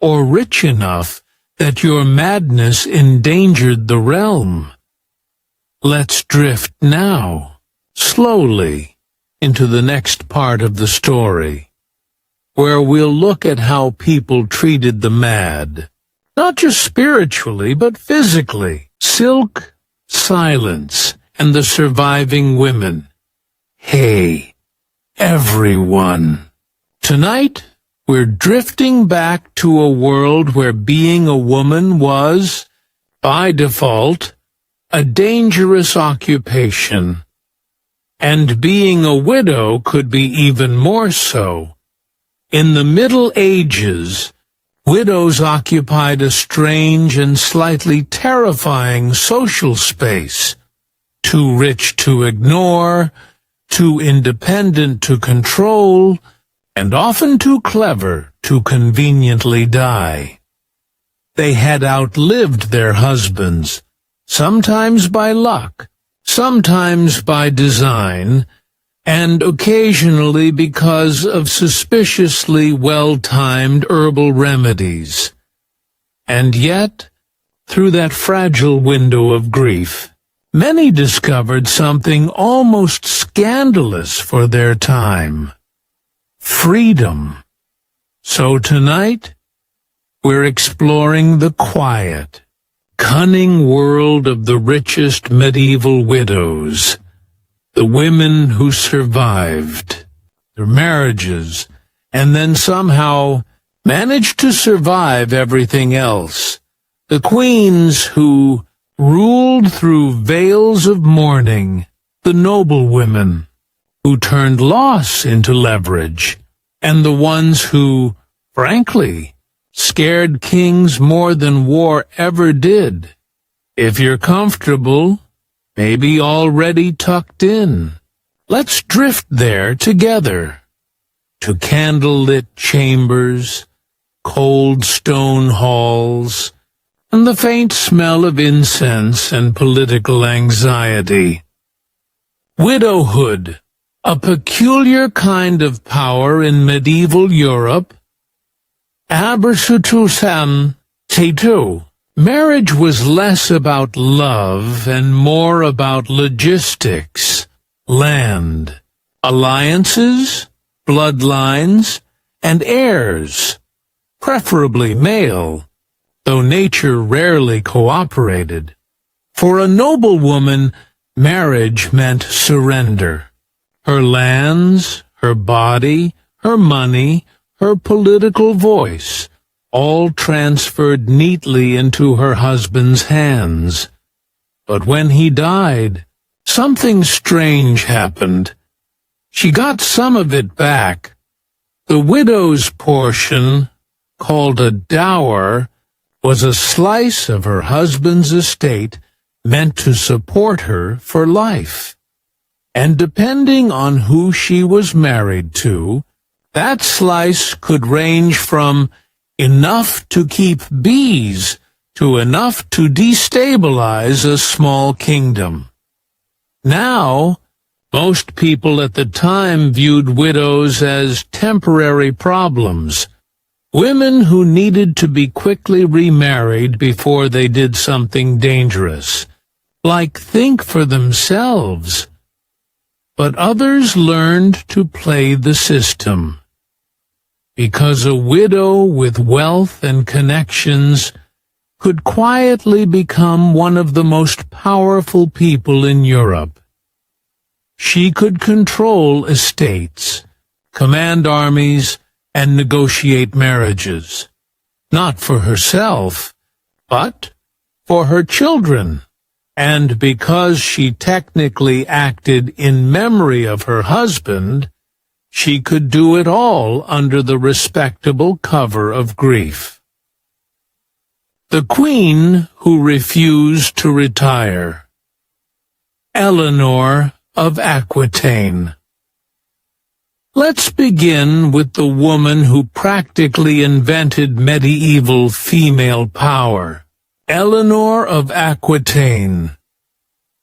or rich enough that your madness endangered the realm. Let's drift now, slowly, into the next part of the story, where we'll look at how people treated the mad, not just spiritually, but physically. Silk, silence, and the surviving women. Hey, everyone. Tonight, we're drifting back to a world where being a woman was, by default, a dangerous occupation. And being a widow could be even more so. In the Middle Ages, widows occupied a strange and slightly terrifying social space, too rich to ignore, too independent to control, and often too clever to conveniently die. They had outlived their husbands, sometimes by luck, sometimes by design, and occasionally because of suspiciously well-timed herbal remedies. And yet, through that fragile window of grief, many discovered something almost scandalous for their time: freedom. So tonight, we're exploring the quiet, cunning world of the richest medieval widows, the women who survived their marriages and then somehow managed to survive everything else, the queens who ruled through veils of mourning, the noble women who turned loss into leverage, and the ones who, frankly, scared kings more than war ever did. If you're comfortable, maybe already tucked in, let's drift there together, to candle-lit chambers, cold stone halls, and the faint smell of incense and political anxiety. Widowhood, a peculiar kind of power in medieval Europe. Abersutusan Tatu. Marriage was less about love and more about logistics, land, alliances, bloodlines, and heirs, preferably male, though nature rarely cooperated. For a noblewoman, marriage meant surrender. Her lands, her body, her money, her political voice, all transferred neatly into her husband's hands. But when he died, something strange happened. She got some of it back. The widow's portion, called a dower, was a slice of her husband's estate meant to support her for life. And depending on who she was married to, that slice could range from enough to keep bees to enough to destabilize a small kingdom. Now, most people at the time viewed widows as temporary problems, women who needed to be quickly remarried before they did something dangerous, like think for themselves. But others learned to play the system. Because a widow with wealth and connections could quietly become one of the most powerful people in Europe. She could control estates, command armies, and negotiate marriages, not for herself, but for her children. And because she technically acted in memory of her husband, she could do it all under the respectable cover of grief. The Queen who refused to retire. Eleanor of Aquitaine. Let's begin with the woman who practically invented medieval female power, Eleanor of Aquitaine.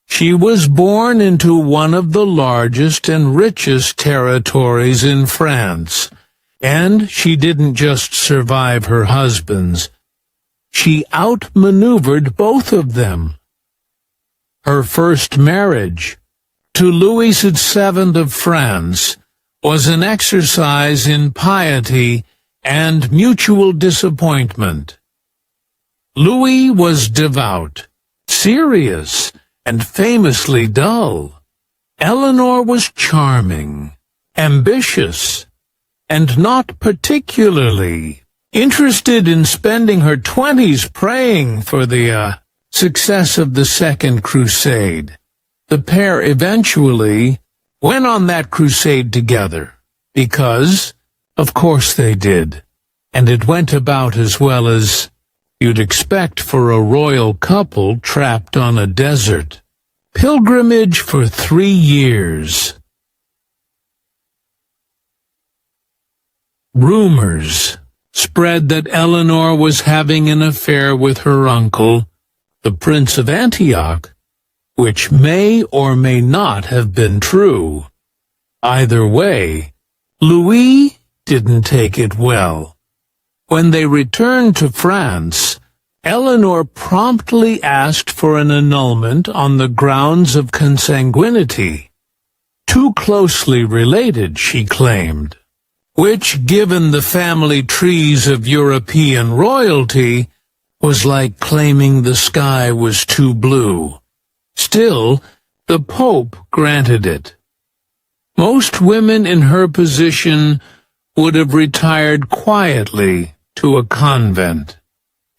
She was born into one of the largest and richest territories in France, and she didn't just survive her husbands. She outmaneuvered both of them. Her first marriage, to Louis VII of France, was an exercise in piety and mutual disappointment. Louis was devout, serious, and famously dull. Eleanor was charming, ambitious, and not particularly interested in spending her 20s praying for the success of the Second Crusade. The pair eventually went on that crusade together, because, of course they did, and it went about as well as you'd expect for a royal couple trapped on a desert. Pilgrimage for 3 years. Rumors spread that Eleanor was having an affair with her uncle, the Prince of Antioch, which may or may not have been true. Either way, Louis didn't take it well. When they returned to France, Eleanor promptly asked for an annulment on the grounds of consanguinity. Too closely related, she claimed, which, given the family trees of European royalty, was like claiming the sky was too blue. Still, the Pope granted it. Most women in her position would have retired quietly to a convent.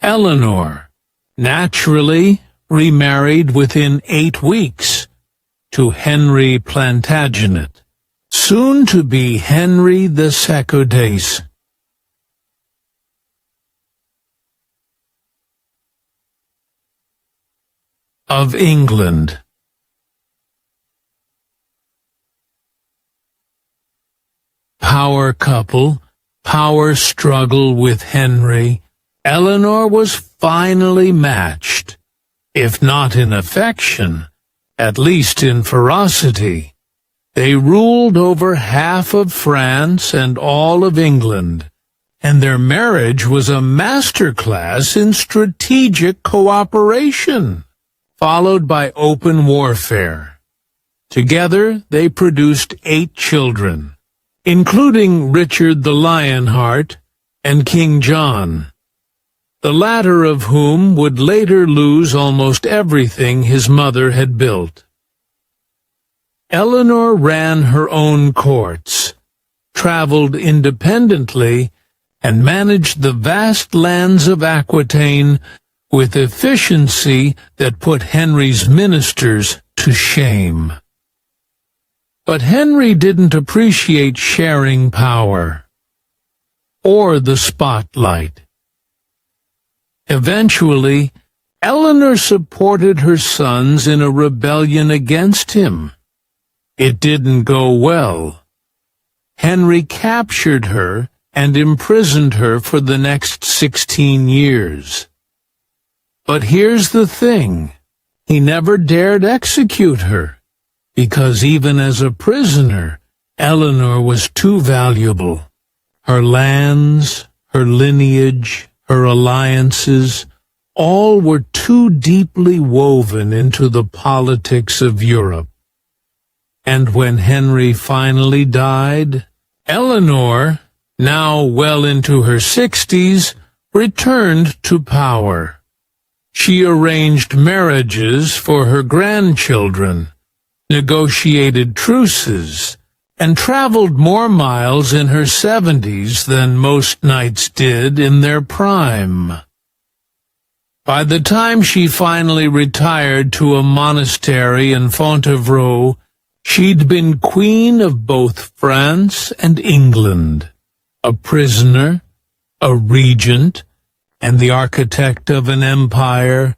Eleanor, naturally, remarried within 8 weeks to Henry Plantagenet, soon to be Henry the Second. Of England. Power couple, power struggle with Henry. Eleanor was finally matched, if not in affection, at least in ferocity. They ruled over half of France and all of England, and their marriage was a masterclass in strategic cooperation, followed by open warfare. Together they produced 8 children, including Richard the Lionheart and King John, the latter of whom would later lose almost everything his mother had built. Eleanor ran her own courts, traveled independently, and managed the vast lands of Aquitaine with efficiency that put Henry's ministers to shame. But Henry didn't appreciate sharing power or the spotlight. Eventually, Eleanor supported her sons in a rebellion against him. It didn't go well. Henry captured her and imprisoned her for the next 16 years. But here's the thing. He never dared execute her, because even as a prisoner, Eleanor was too valuable. Her lands, her lineage, her alliances, all were too deeply woven into the politics of Europe. And when Henry finally died, Eleanor, now well into her 60s, returned to power. She arranged marriages for her grandchildren, negotiated truces, and traveled more miles in her 70s than most knights did in their prime. By the time she finally retired to a monastery in Fontevraud, she'd been queen of both France and England, a prisoner, a regent, and the architect of an empire.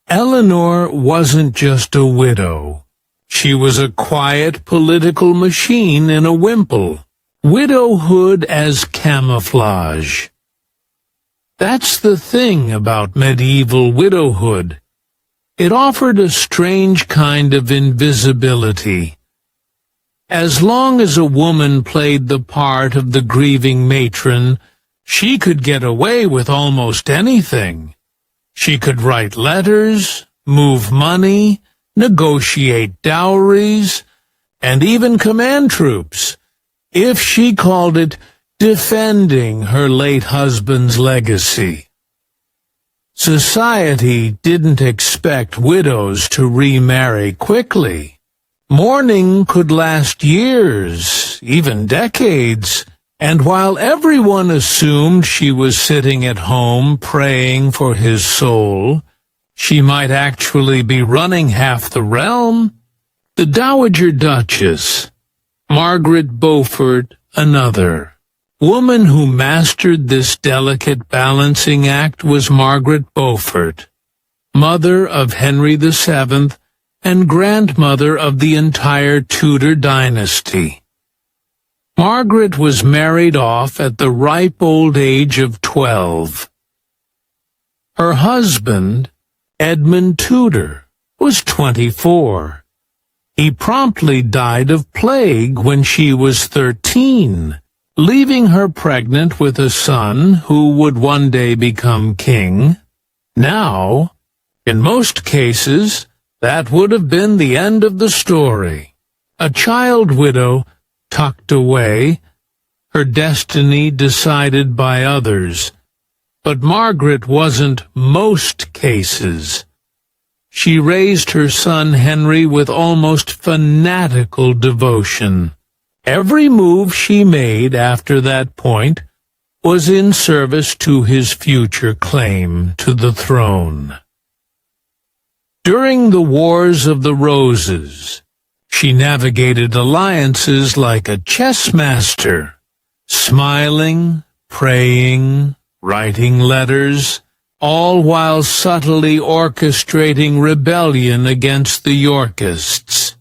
Eleanor wasn't just a widow. She was a quiet political machine in a wimple. Widowhood as camouflage. That's the thing about medieval widowhood. It offered a strange kind of invisibility. As long as a woman played the part of the grieving matron, she could get away with almost anything. She could write letters, move money, negotiate dowries, and even command troops, if she called it defending her late husband's legacy. Society didn't expect widows to remarry quickly. Mourning could last years, even decades, and while everyone assumed she was sitting at home praying for his soul, she might actually be running half the realm. The Dowager Duchess, Margaret Beaufort, another. Woman who mastered this delicate balancing act was Margaret Beaufort, mother of Henry VII and grandmother of the entire Tudor dynasty. Margaret was married off at the ripe old age of 12. Her husband, Edmund Tudor, was 24. He promptly died of plague when she was 13, leaving her pregnant with a son who would one day become king. Now, in most cases, that would have been the end of the story. A child widow, tucked away, her destiny decided by others. But Margaret wasn't most cases. She raised her son Henry with almost fanatical devotion. Every move she made after that point was in service to his future claim to the throne. During the Wars of the Roses, she navigated alliances like a chess master, smiling, praying, writing letters, all while subtly orchestrating rebellion against the Yorkists.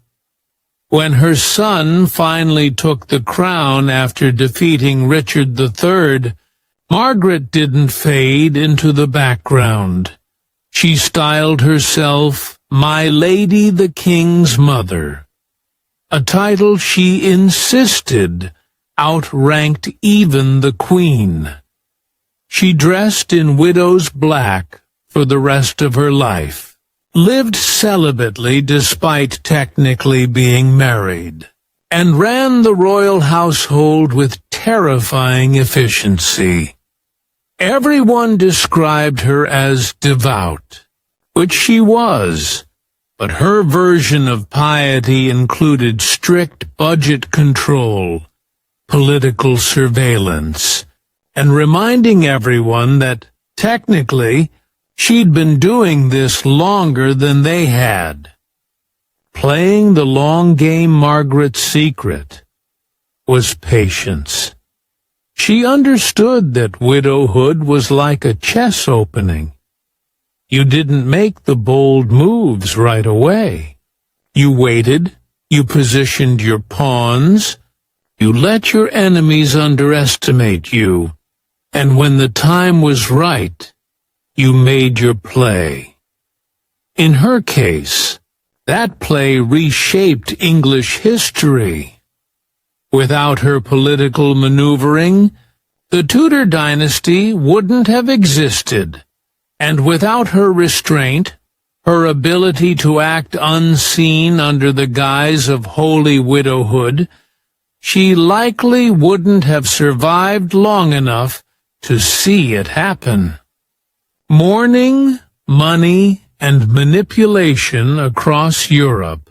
When her son finally took the crown after defeating Richard III, Margaret didn't fade into the background. She styled herself My Lady the King's Mother, a title she insisted outranked even the Queen. She dressed in widow's black for the rest of her life, lived celibately despite technically being married, and ran the royal household with terrifying efficiency. Everyone described her as devout, which she was, but her version of piety included strict budget control, political surveillance, and reminding everyone that, technically, she'd been doing this longer than they had. Playing the long game Margaret's secret was patience. She understood that widowhood was like a chess opening. You didn't make the bold moves right away. You waited, you positioned your pawns, you let your enemies underestimate you, and when the time was right, you made your play. In her case, that play reshaped English history. Without her political maneuvering, the Tudor dynasty wouldn't have existed, and without her restraint, her ability to act unseen under the guise of holy widowhood, she likely wouldn't have survived long enough to see it happen. Mourning, money, and manipulation across Europe.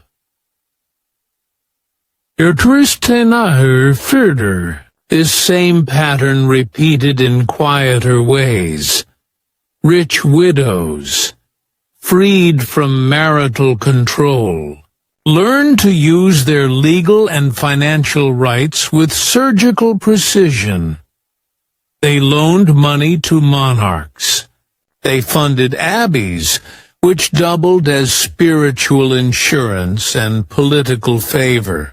Further, this same pattern repeated in quieter ways. Rich widows, freed from marital control, learned to use their legal and financial rights with surgical precision. They loaned money to monarchs. They funded abbeys, which doubled as spiritual insurance and political favor.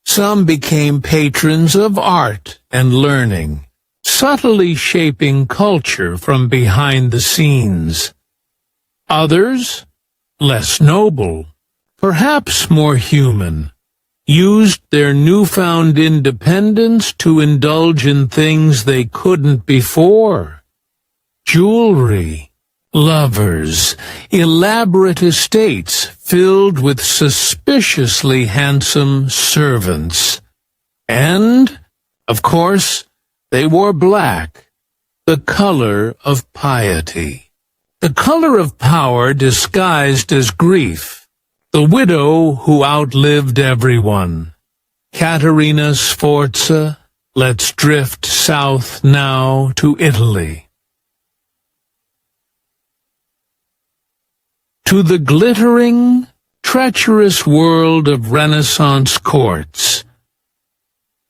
Some became patrons of art and learning, subtly shaping culture from behind the scenes. Others, less noble, perhaps more human, used their newfound independence to indulge in things they couldn't before. Jewelry, lovers, elaborate estates filled with suspiciously handsome servants. And, of course, they wore black, the color of piety. The color of power disguised as grief. The widow who outlived everyone. Caterina Sforza, let's drift south now to Italy. To the glittering, treacherous world of Renaissance courts.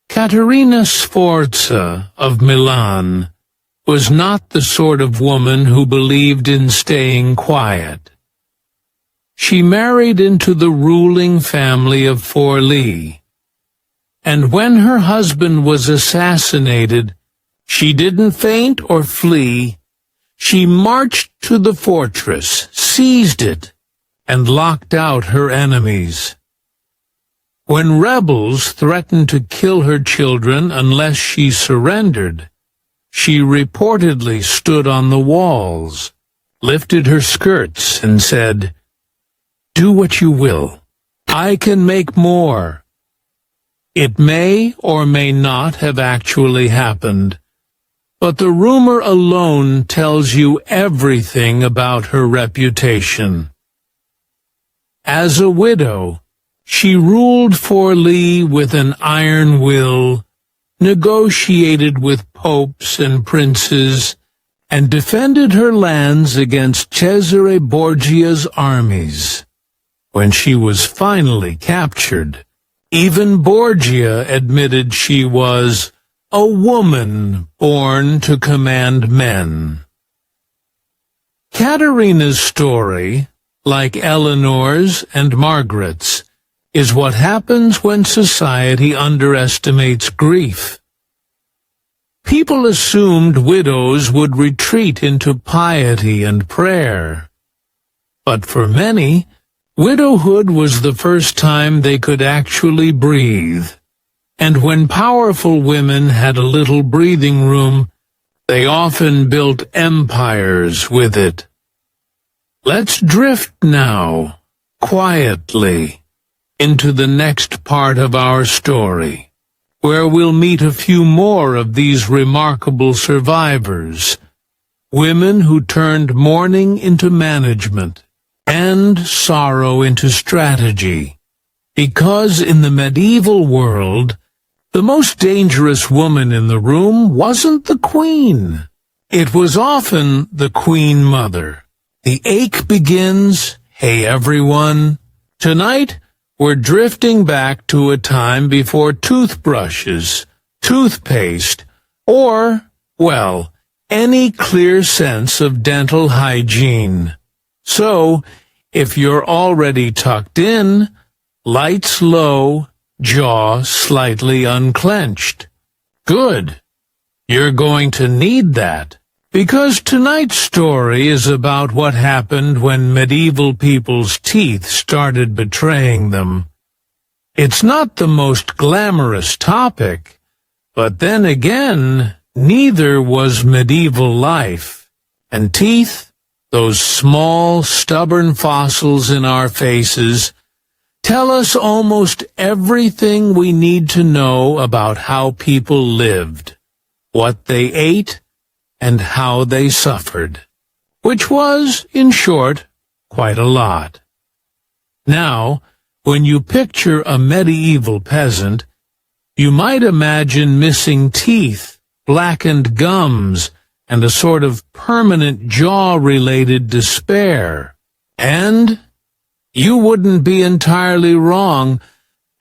Caterina Sforza of Milan was not the sort of woman who believed in staying quiet. She married into the ruling family of Forlì, and when her husband was assassinated, she didn't faint or flee. She marched to the fortress, seized it, and locked out her enemies. When rebels threatened to kill her children unless she surrendered, she reportedly stood on the walls, lifted her skirts, and said, "Do what you will. I can make more." It may or may not have actually happened, but the rumor alone tells you everything about her reputation. As a widow, she ruled Forlì with an iron will, negotiated with popes and princes, and defended her lands against Cesare Borgia's armies. When she was finally captured, even Borgia admitted she was a woman born to command men. Caterina's story, like Eleanor's and Margaret's, is what happens when society underestimates grief. People assumed widows would retreat into piety and prayer. But for many, widowhood was the first time they could actually breathe. And when powerful women had a little breathing room, they often built empires with it. Let's drift now, quietly, into the next part of our story, where we'll meet a few more of these remarkable survivors, women who turned mourning into management, and sorrow into strategy. Because in the medieval world, the most dangerous woman in the room wasn't the queen. It was often the queen mother. The ache begins. Hey everyone. Tonight, we're drifting back to a time before toothbrushes, toothpaste, or, well, any clear sense of dental hygiene. So, if you're already tucked in, lights low, jaw slightly unclenched. Good. You're going to need that, Because tonight's story is about what happened when medieval people's teeth started betraying them. It's not the most glamorous topic, but then again, neither was medieval life. And teeth, those small, stubborn fossils in our faces, tell us almost everything we need to know about how people lived, what they ate, and how they suffered, which was, in short, quite a lot. Now, when you picture a medieval peasant, you might imagine missing teeth, blackened gums, and a sort of permanent jaw-related despair. And you wouldn't be entirely wrong,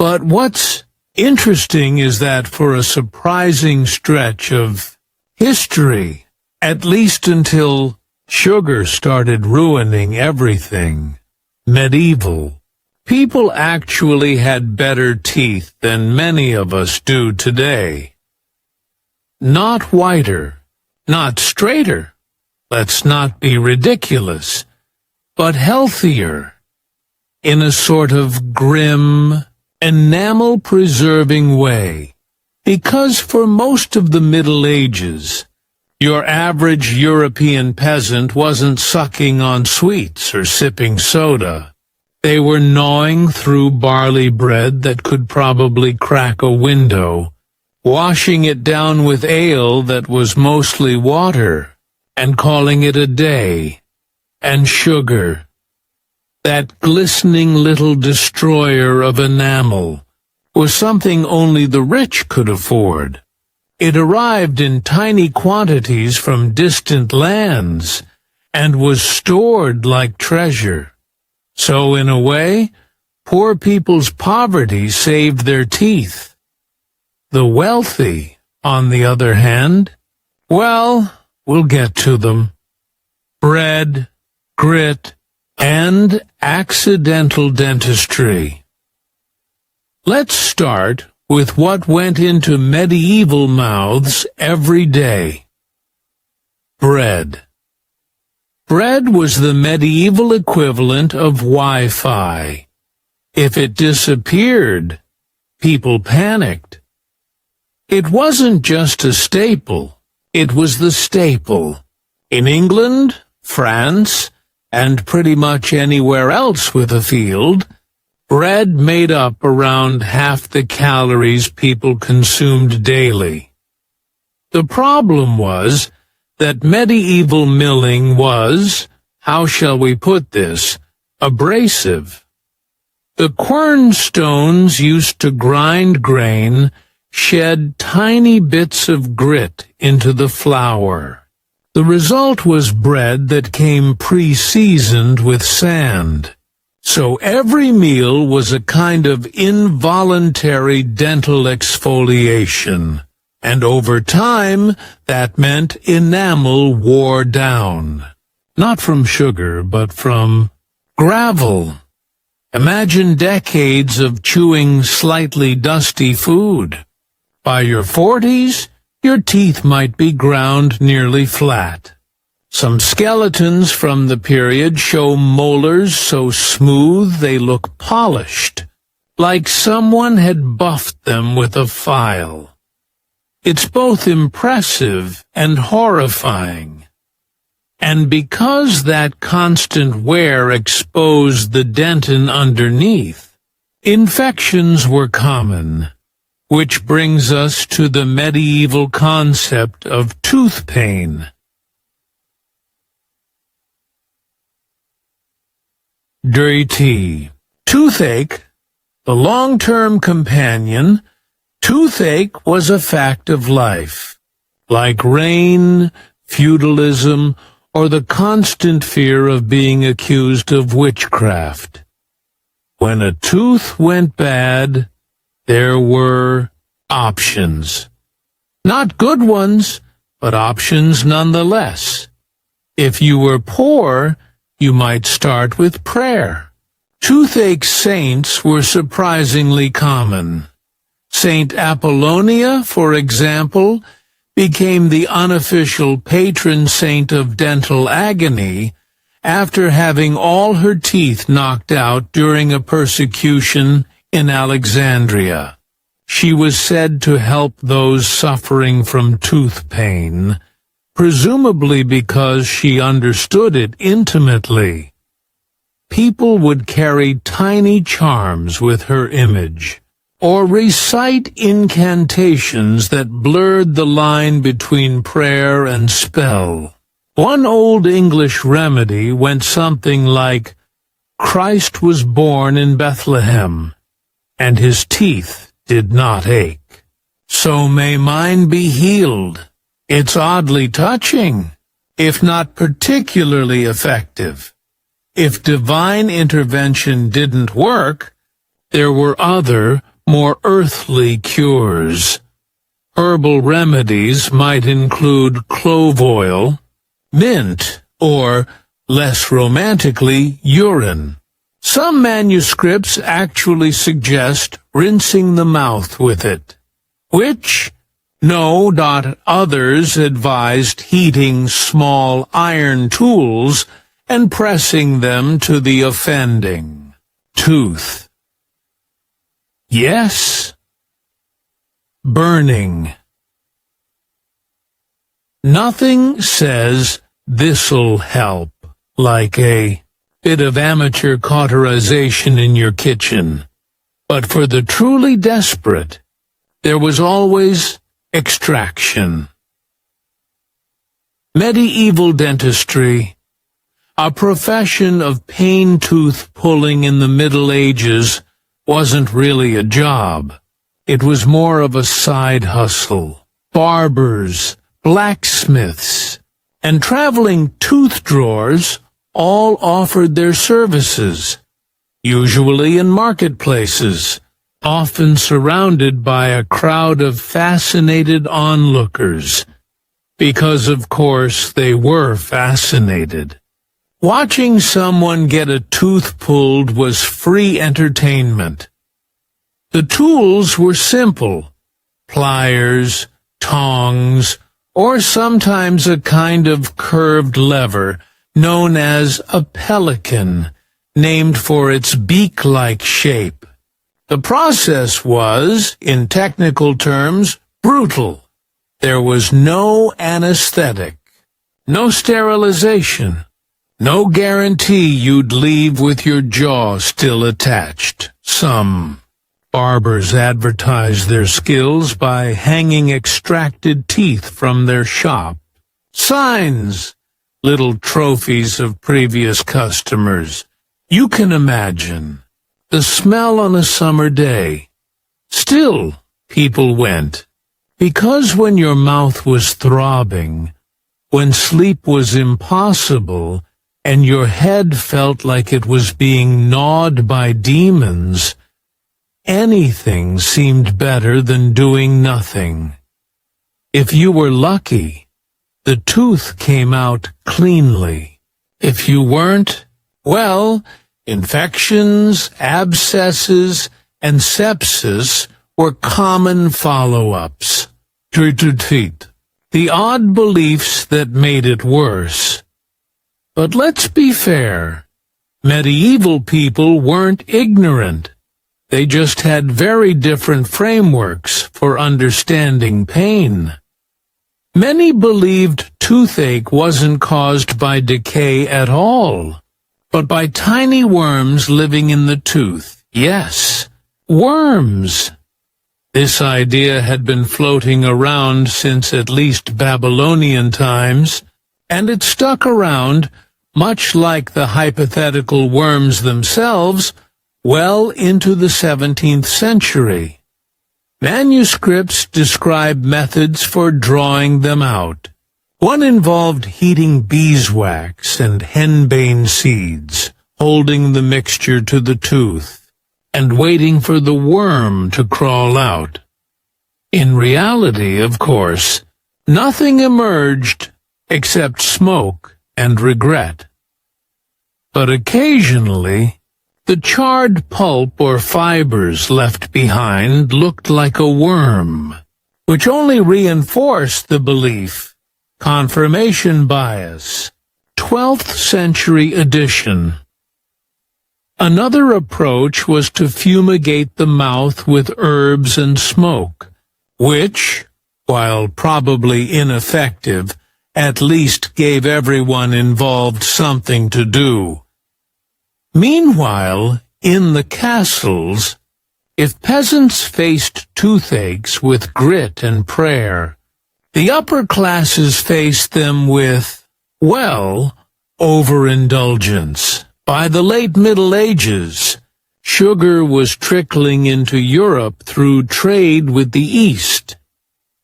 but what's interesting is that for a surprising stretch of history, at least until sugar started ruining everything, medieval, people actually had better teeth than many of us do today. Not whiter, not straighter, let's not be ridiculous, but healthier, in a sort of grim, enamel-preserving way. Because for most of the Middle Ages, your average European peasant wasn't sucking on sweets or sipping soda. They were gnawing through barley bread that could probably crack a window, washing it down with ale that was mostly water, and calling it a day, and sugar, that glistening little destroyer of enamel, was something only the rich could afford. It arrived in tiny quantities from distant lands, and was stored like treasure. So, in a way, poor people's poverty saved their teeth. The wealthy, on the other hand, well, we'll get to them. Bread, grit, and accidental dentistry. Let's start with what went into medieval mouths every day. Bread. Bread was the medieval equivalent of Wi-Fi. If it disappeared, people panicked. It wasn't just a staple, it was the staple. In England, France, and pretty much anywhere else with a field, bread made up around half the calories people consumed daily. The problem was that medieval milling was, how shall we put this, abrasive. The quern stones used to grind grain shed tiny bits of grit into the flour. The result was bread that came pre-seasoned with sand. So every meal was a kind of involuntary dental exfoliation. And over time, that meant enamel wore down. Not from sugar, but from gravel. Imagine decades of chewing slightly dusty food. By your 40s, your teeth might be ground nearly flat. Some skeletons from the period show molars so smooth they look polished, like someone had buffed them with a file. It's both impressive and horrifying. And because that constant wear exposed the dentin underneath, infections were common, which brings us to the medieval concept of tooth pain. Dirty. Toothache, the long-term companion. Toothache was a fact of life, like rain, feudalism, or the constant fear of being accused of witchcraft. When a tooth went bad, there were options. Not good ones, but options nonetheless. If you were poor, you might start with prayer. Toothache saints were surprisingly common. Saint Apollonia, for example, became the unofficial patron saint of dental agony after having all her teeth knocked out during a persecution in Alexandria. She was said to help those suffering from tooth pain, presumably because she understood it intimately. People would carry tiny charms with her image, or recite incantations that blurred the line between prayer and spell. One old English remedy went something like, "Christ was born in Bethlehem, and his teeth did not ache. So may mine be healed." It's oddly touching, if not particularly effective. If divine intervention didn't work, there were other, more earthly cures. Herbal remedies might include clove oil, mint, or, less romantically, urine. Some manuscripts actually suggest rinsing the mouth with it, which, others advised heating small iron tools and pressing them to the offending tooth. Yes. Burning. Nothing says this'll help like a bit of amateur cauterization in your kitchen. But for the truly desperate, there was always extraction. Medieval dentistry, a profession of pain tooth pulling in the Middle Ages, wasn't really a job. It was more of a side hustle. Barbers, blacksmiths, and traveling tooth drawers all offered their services, usually in marketplaces, often surrounded by a crowd of fascinated onlookers, because of course they were fascinated. Watching someone get a tooth pulled was free entertainment. The tools were simple: pliers, tongs, or sometimes a kind of curved lever known as a pelican, named for its beak-like shape. The process was, in technical terms, brutal. There was no anesthetic, no sterilization, no guarantee you'd leave with your jaw still attached. Some barbers advertised their skills by hanging extracted teeth from their shop. Signs, little trophies of previous customers. You can imagine the smell on a summer day. Still, people went, because when your mouth was throbbing, when sleep was impossible, and your head felt like it was being gnawed by demons, anything seemed better than doing nothing. If you were lucky, the tooth came out cleanly. If you weren't, well, infections, abscesses, and sepsis were common follow-ups. The odd beliefs that made it worse. But let's be fair. Medieval people weren't ignorant. They just had very different frameworks for understanding pain. Many believed toothache wasn't caused by decay at all, but by tiny worms living in the tooth. Yes, worms. This idea had been floating around since at least Babylonian times, and it stuck around, much like the hypothetical worms themselves, well into the 17th century. Manuscripts describe methods for drawing them out. One involved heating beeswax and henbane seeds, holding the mixture to the tooth, and waiting for the worm to crawl out. In reality, of course, nothing emerged except smoke and regret. But occasionally, the charred pulp or fibers left behind looked like a worm. which only reinforced the belief. Confirmation bias. 12th century edition. Another approach was to fumigate the mouth with herbs and smoke, which, while probably ineffective, at least gave everyone involved something to do. Meanwhile, in the castles, if peasants faced toothaches with grit and prayer, the upper classes faced them with, well, overindulgence. By the late Middle Ages, sugar was trickling into Europe through trade with the East.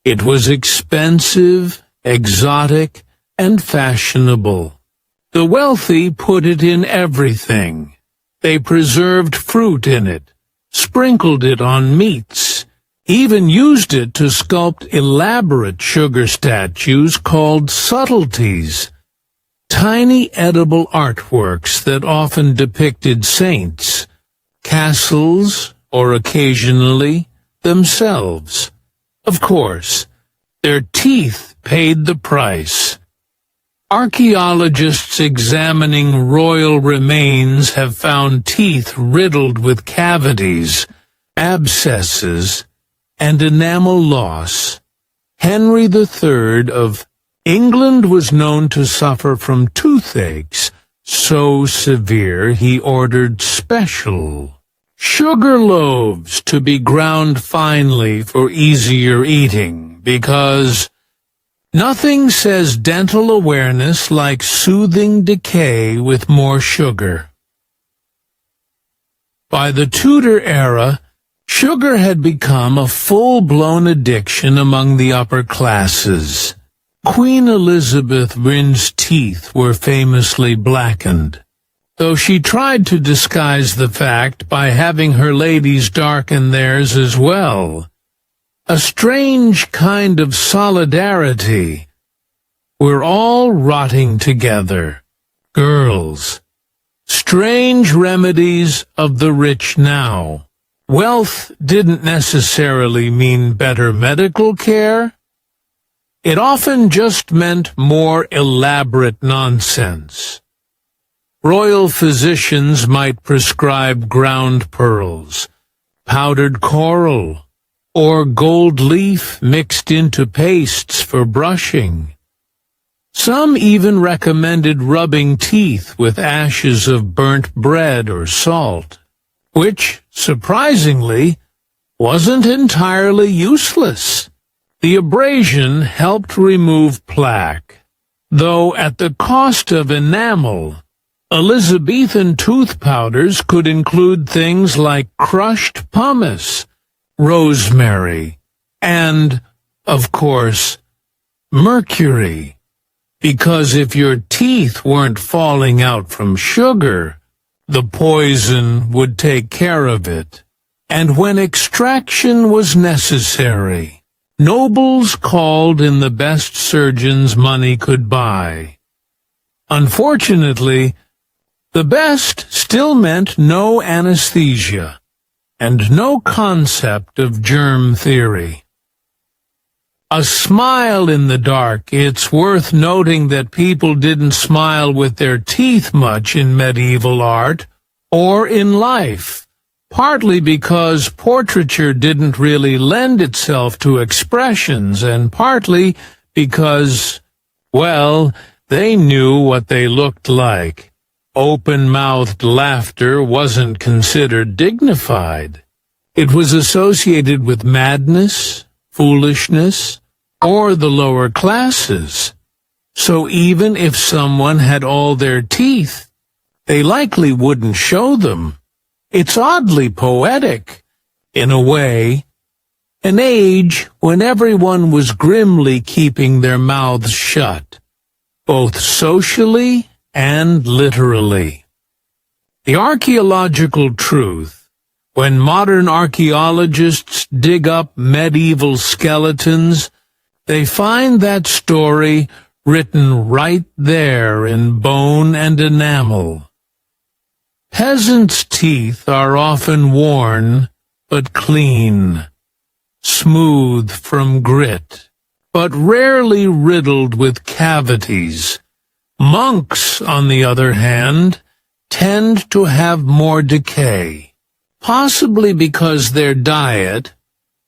It was expensive, exotic, and fashionable. The wealthy put it in everything. They preserved fruit in it, sprinkled it on meats, even used it to sculpt elaborate sugar statues called subtleties, tiny edible artworks that often depicted saints, castles, or occasionally themselves. Of course, their teeth paid the price. Archaeologists examining royal remains have found teeth riddled with cavities, abscesses, and enamel loss. Henry III of England was known to suffer from toothaches, so severe he ordered special sugar loaves to be ground finely for easier eating, because nothing says dental awareness like soothing decay with more sugar. By the Tudor era, sugar had become a full-blown addiction among the upper classes. Queen Elizabeth's teeth were famously blackened, though she tried to disguise the fact by having her ladies darken theirs as well. A strange kind of solidarity. We're all rotting together. Girls. Strange remedies of the rich now. Wealth didn't necessarily mean better medical care. It often just meant more elaborate nonsense. Royal physicians might prescribe ground pearls, powdered coral, or gold leaf mixed into pastes for brushing. Some even recommended rubbing teeth with ashes of burnt bread or salt, which, surprisingly, wasn't entirely useless. The abrasion helped remove plaque, though at the cost of enamel. Elizabethan tooth powders could include things like crushed pumice, rosemary, and, of course, mercury. Because if your teeth weren't falling out from sugar, the poison would take care of it. And when extraction was necessary, nobles called in the best surgeons money could buy. Unfortunately, the best still meant no anesthesia and no concept of germ theory. A smile in the dark. It's worth noting that people didn't smile with their teeth much in medieval art or in life, partly because portraiture didn't really lend itself to expressions, and partly because, well, they knew what they looked like. Open-mouthed laughter wasn't considered dignified. It was associated with madness, foolishness, or the lower classes. So even if someone had all their teeth, they likely wouldn't show them. It's oddly poetic, in a way. An age when everyone was grimly keeping their mouths shut, both socially and literally. The archaeological truth. When modern archaeologists dig up medieval skeletons, they find that story written right there in bone and enamel. Peasants' teeth are often worn, but clean. smooth from grit, but rarely riddled with cavities. Monks, on the other hand, tend to have more decay, possibly because their diet,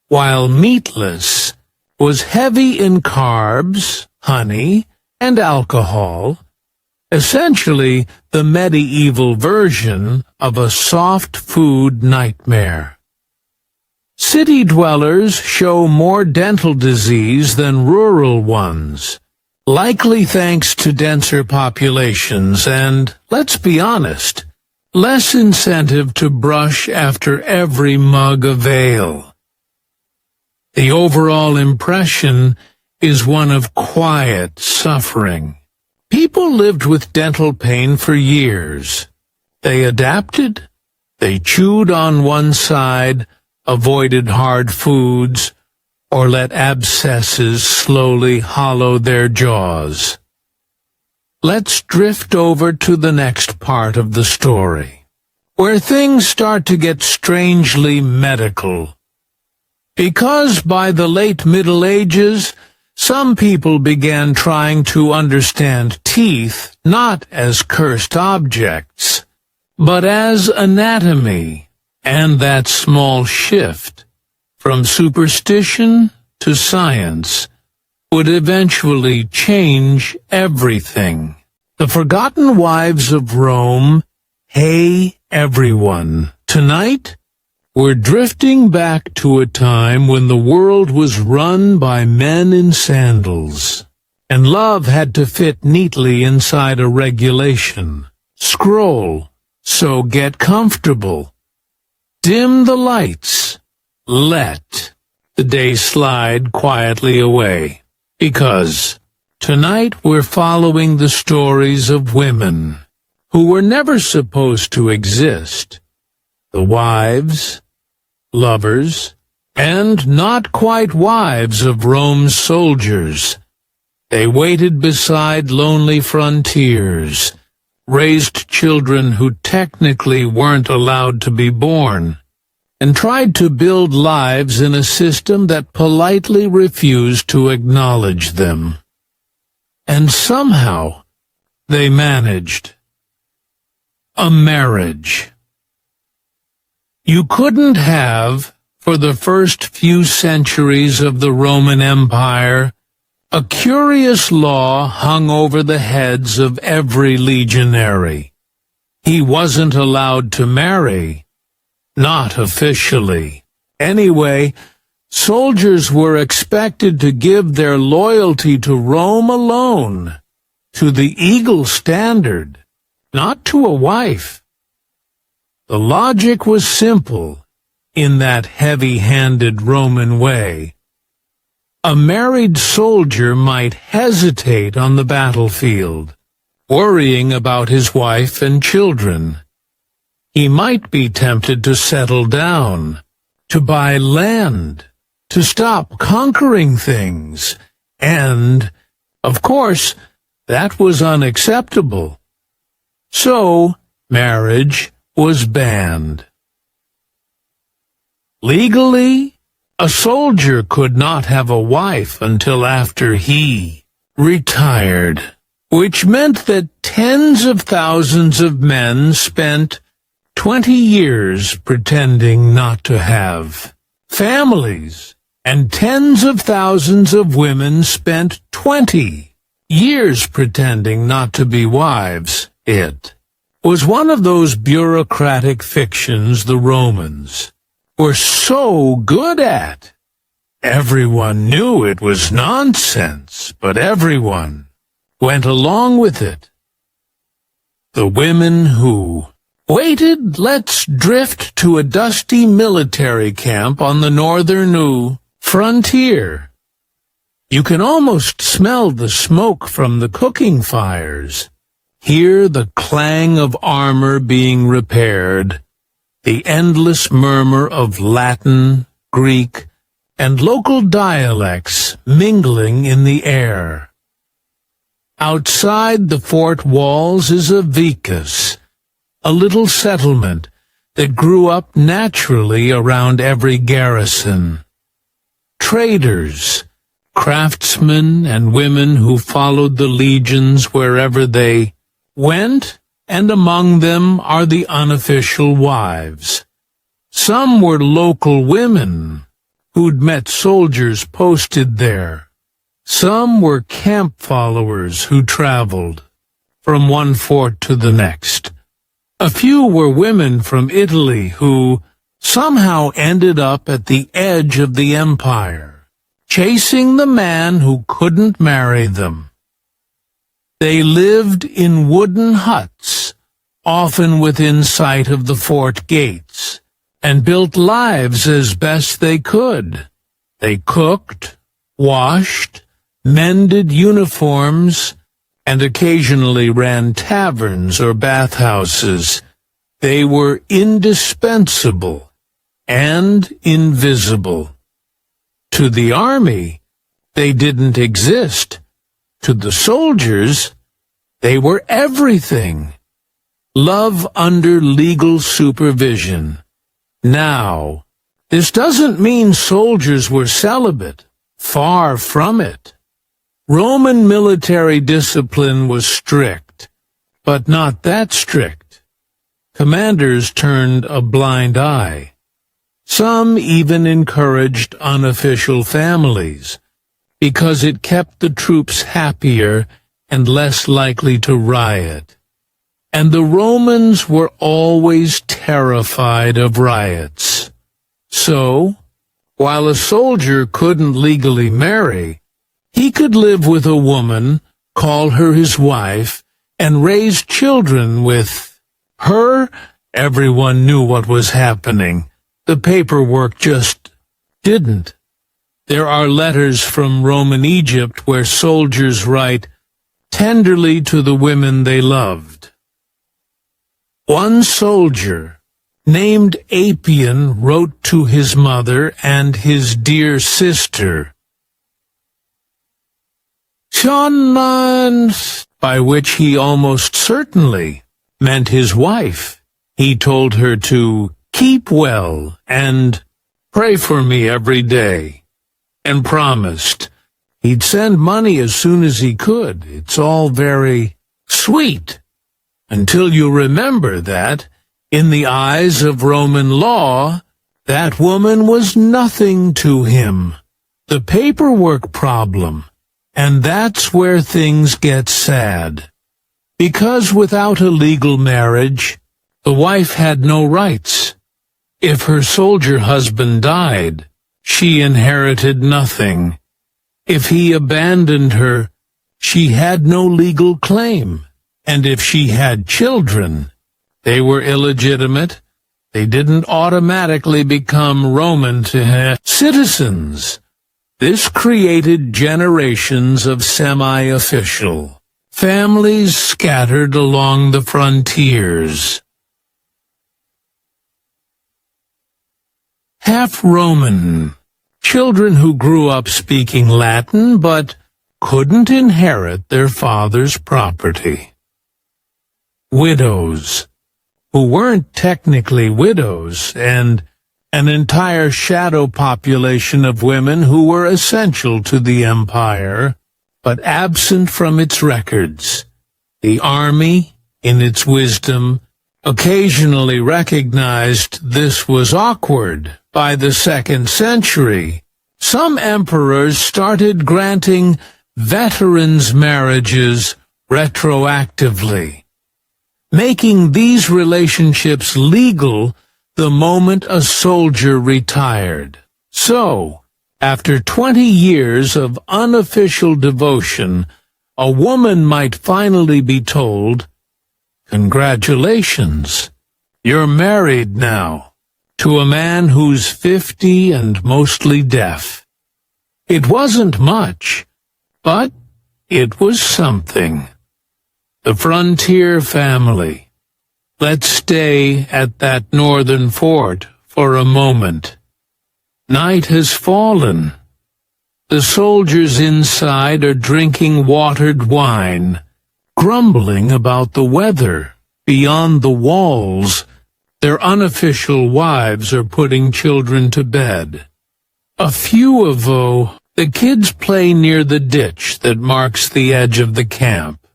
while meatless, was heavy in carbs, honey, and alcohol, essentially the medieval version of a soft food nightmare. City dwellers show more dental disease than rural ones, likely thanks to denser populations and, let's be honest, less incentive to brush after every mug of ale. The overall impression is one of quiet suffering. People lived with dental pain for years. They adapted. They chewed on one side, avoided hard foods, or let abscesses slowly hollow their jaws. Let's drift over to the next part of the story, where things start to get strangely medical. Because by the late Middle Ages, some people began trying to understand teeth not as cursed objects, but as anatomy, and that small shift from superstition to science would eventually change everything. The Forgotten Wives of Rome. Hey, everyone. Tonight, we're drifting back to a time when the world was run by men in sandals, and love had to fit neatly inside a regulation. Scroll, so get comfortable. Dim the lights. Let the day slide quietly away, because tonight we're following the stories of women who were never supposed to exist. The wives, lovers, and not quite wives of Rome's soldiers. They waited beside lonely frontiers, raised children who technically weren't allowed to be born, and tried to build lives in a system that politely refused to acknowledge them. And somehow they managed. A marriage. You couldn't have, for the first few centuries of the Roman Empire, a curious law hung over the heads of every legionary. He wasn't allowed to marry, not officially. Anyway, soldiers were expected to give their loyalty to Rome alone, to the eagle standard, not to a wife. The logic was simple in that heavy-handed Roman way. A married soldier might hesitate on the battlefield, worrying about his wife and children. He might be tempted to settle down, to buy land, to stop conquering things, and, of course, that was unacceptable. So, marriage was banned. Legally, a soldier could not have a wife until after he retired, which meant that tens of thousands of men spent 20 years pretending not to have families, and tens of thousands of women spent 20 years pretending not to be wives. It was one of those bureaucratic fictions the Romans were so good at. Everyone knew it was nonsense, but everyone went along with it. The women who waited. Let's drift to a dusty military camp on the northern frontier. You can almost smell the smoke from the cooking fires. Hear the clang of armor being repaired, the endless murmur of Latin, Greek, and local dialects mingling in the air. Outside the fort walls is a vicus, a little settlement that grew up naturally around every garrison. traders, craftsmen and women who followed the legions wherever they went, and among them are the unofficial wives. Some were local women who'd met soldiers posted there. Some were camp followers who traveled from one fort to the next. A few were women from Italy who somehow ended up at the edge of the empire, chasing the man who couldn't marry them. They lived in wooden huts, often within sight of the fort gates, and built lives as best they could. They cooked, washed, mended uniforms, and occasionally ran taverns or bathhouses. They were indispensable and invisible. To the army, they didn't exist. To the soldiers, they were everything. Love under legal supervision. Now, this doesn't mean soldiers were celibate. Far from it. Roman military discipline was strict, but not that strict. Commanders turned a blind eye. Some even encouraged unofficial families, because it kept the troops happier and less likely to riot. And the Romans were always terrified of riots. So, while a soldier couldn't legally marry, he could live with a woman, call her his wife, and raise children with her. Everyone knew what was happening. The paperwork just didn't. There are letters from Roman Egypt where soldiers write tenderly to the women they loved. One soldier, named Appian, wrote to his mother and his dear sister, Shonans, by which he almost certainly meant his wife. He told her to keep well and pray for me every day, and promised he'd send money as soon as he could. It's all very sweet, until you remember that, in the eyes of Roman law, that woman was nothing to him. The paperwork problem, and that's where things get sad. Because without a legal marriage, the wife had no rights. If her soldier husband died, she inherited nothing. If he abandoned her, she had no legal claim. And if she had children, they were illegitimate. They didn't automatically become Roman citizens. This created generations of semi-official families scattered along the frontiers. Half-Roman, children who grew up speaking Latin but couldn't inherit their father's property. Widows, who weren't technically widows, and an entire shadow population of women who were essential to the empire, but absent from its records. The army, in its wisdom, occasionally recognized this was awkward. By the 2nd century, some emperors started granting veterans' marriages retroactively, making these relationships legal the moment a soldier retired. So, after 20 years of unofficial devotion, a woman might finally be told, "Congratulations, you're married now," to a man who's 50 and mostly deaf. It wasn't much, but it was something. The frontier family. Let's stay at that northern fort for a moment. Night has fallen. The soldiers inside are drinking watered wine, grumbling about the weather. Beyond the walls, their unofficial wives are putting children to bed. A few ago, the kids play near the ditch that marks the edge of the camp.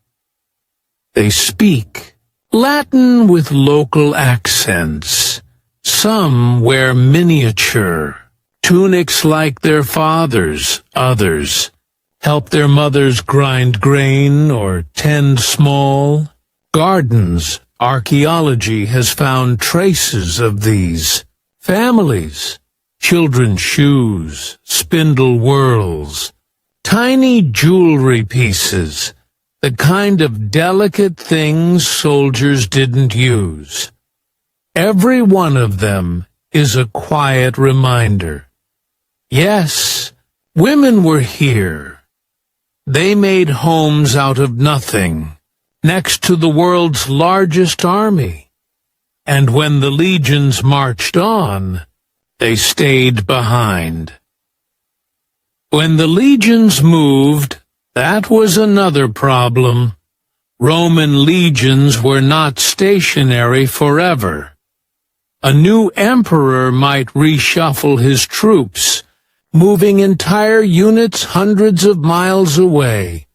They speak Latin with local accents. Some wear miniature tunics like their fathers. Others help their mothers grind grain or tend small gardens. Archaeology has found traces of these families. Children's shoes, spindle whorls, tiny jewelry pieces, the kind of delicate things soldiers didn't use. Every one of them is a quiet reminder. Yes, women were here. They made homes out of nothing, next to the world's largest army. And when the legions marched on, they stayed behind. When the legions moved, that was another problem. Roman legions were not stationary forever. A new emperor might reshuffle his troops, moving entire units hundreds of miles away.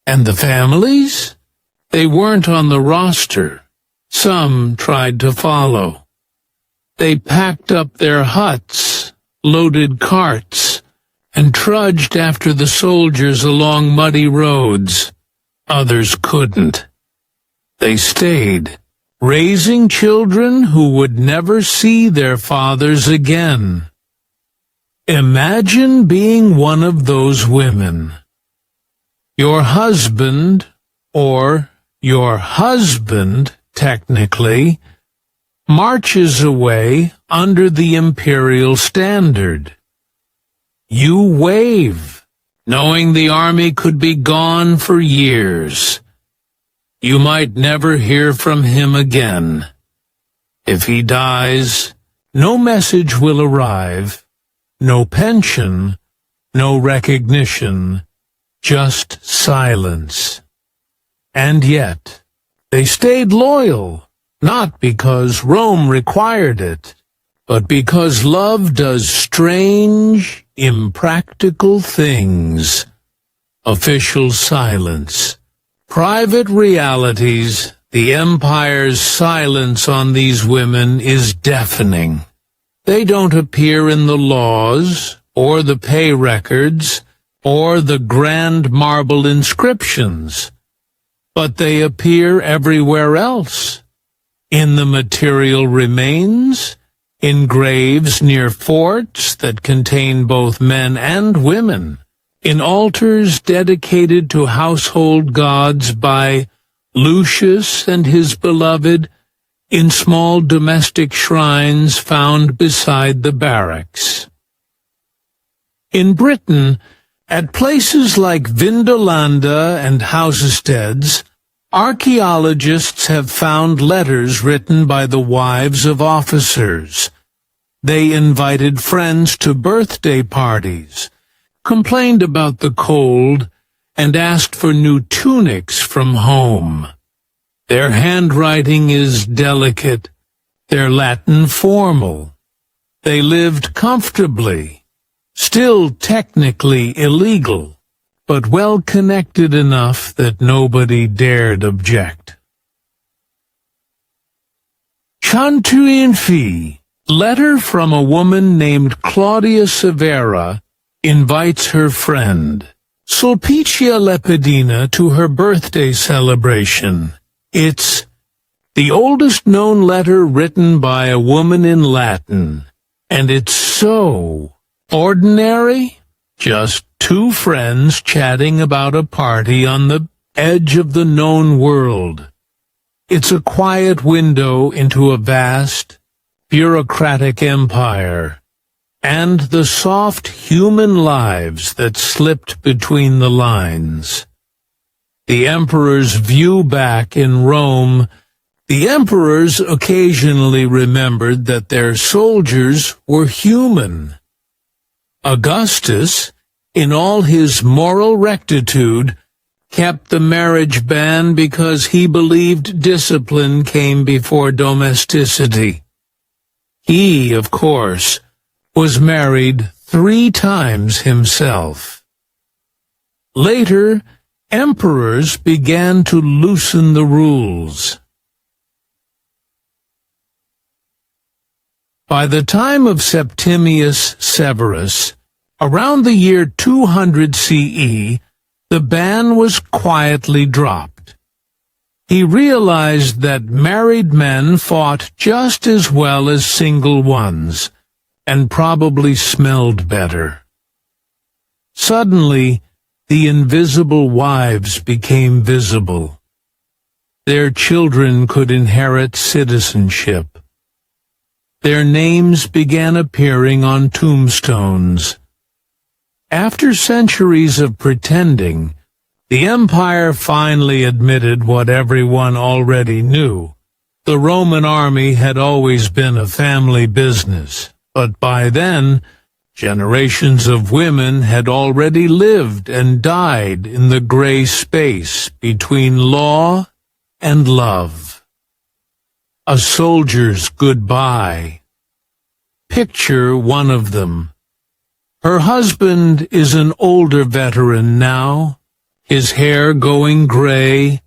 And the families? They weren't on the roster. Some tried to follow. They packed up their huts, loaded carts, and trudged after the soldiers along muddy roads. Others couldn't. They stayed, raising children who would never see their fathers again. Imagine being one of those women. Your husband, or your husband, technically, marches away under the imperial standard. You wave, knowing the army could be gone for years. You might never hear from him again. If he dies, no message will arrive, no pension, no recognition, just silence. And yet, they stayed loyal. Not because Rome required it, but because love does strange, impractical things. Official silence. Private realities. The empire's silence on these women is deafening. They don't appear in the laws, or the pay records, or the grand marble inscriptions. But they appear everywhere else. In the material remains, in graves near forts that contain both men and women, in altars dedicated to household gods by Lucius and his beloved, in small domestic shrines found beside the barracks. In Britain, at places like Vindolanda and Housesteads, archaeologists have found letters written by the wives of officers. They invited friends to birthday parties, complained about the cold, and asked for new tunics from home. Their handwriting is delicate, their Latin formal. They lived comfortably, still technically illegal, but well-connected enough that nobody dared object. Chantuinfi, letter from a woman named Claudia Severa, invites her friend, Sulpicia Lepidina, to her birthday celebration. It's the oldest known letter written by a woman in Latin, and it's so ordinary. Just two friends chatting about a party on the edge of the known world. It's a quiet window into a vast, bureaucratic empire, and the soft human lives that slipped between the lines. The emperor's view back in Rome. The emperors occasionally remembered that their soldiers were human. Augustus, in all his moral rectitude, kept the marriage ban because he believed discipline came before domesticity. He, of course, was married 3 times himself. Later, emperors began to loosen the rules. By the time of Septimius Severus, around the year 200 CE, the ban was quietly dropped. He realized that married men fought just as well as single ones, and probably smelled better. Suddenly, the invisible wives became visible. Their children could inherit citizenship. Their names began appearing on tombstones. After centuries of pretending, the empire finally admitted what everyone already knew. The Roman army had always been a family business, but by then, generations of women had already lived and died in the gray space between law and love. A soldier's goodbye. Picture one of them. Her husband is an older veteran now, his hair going gray,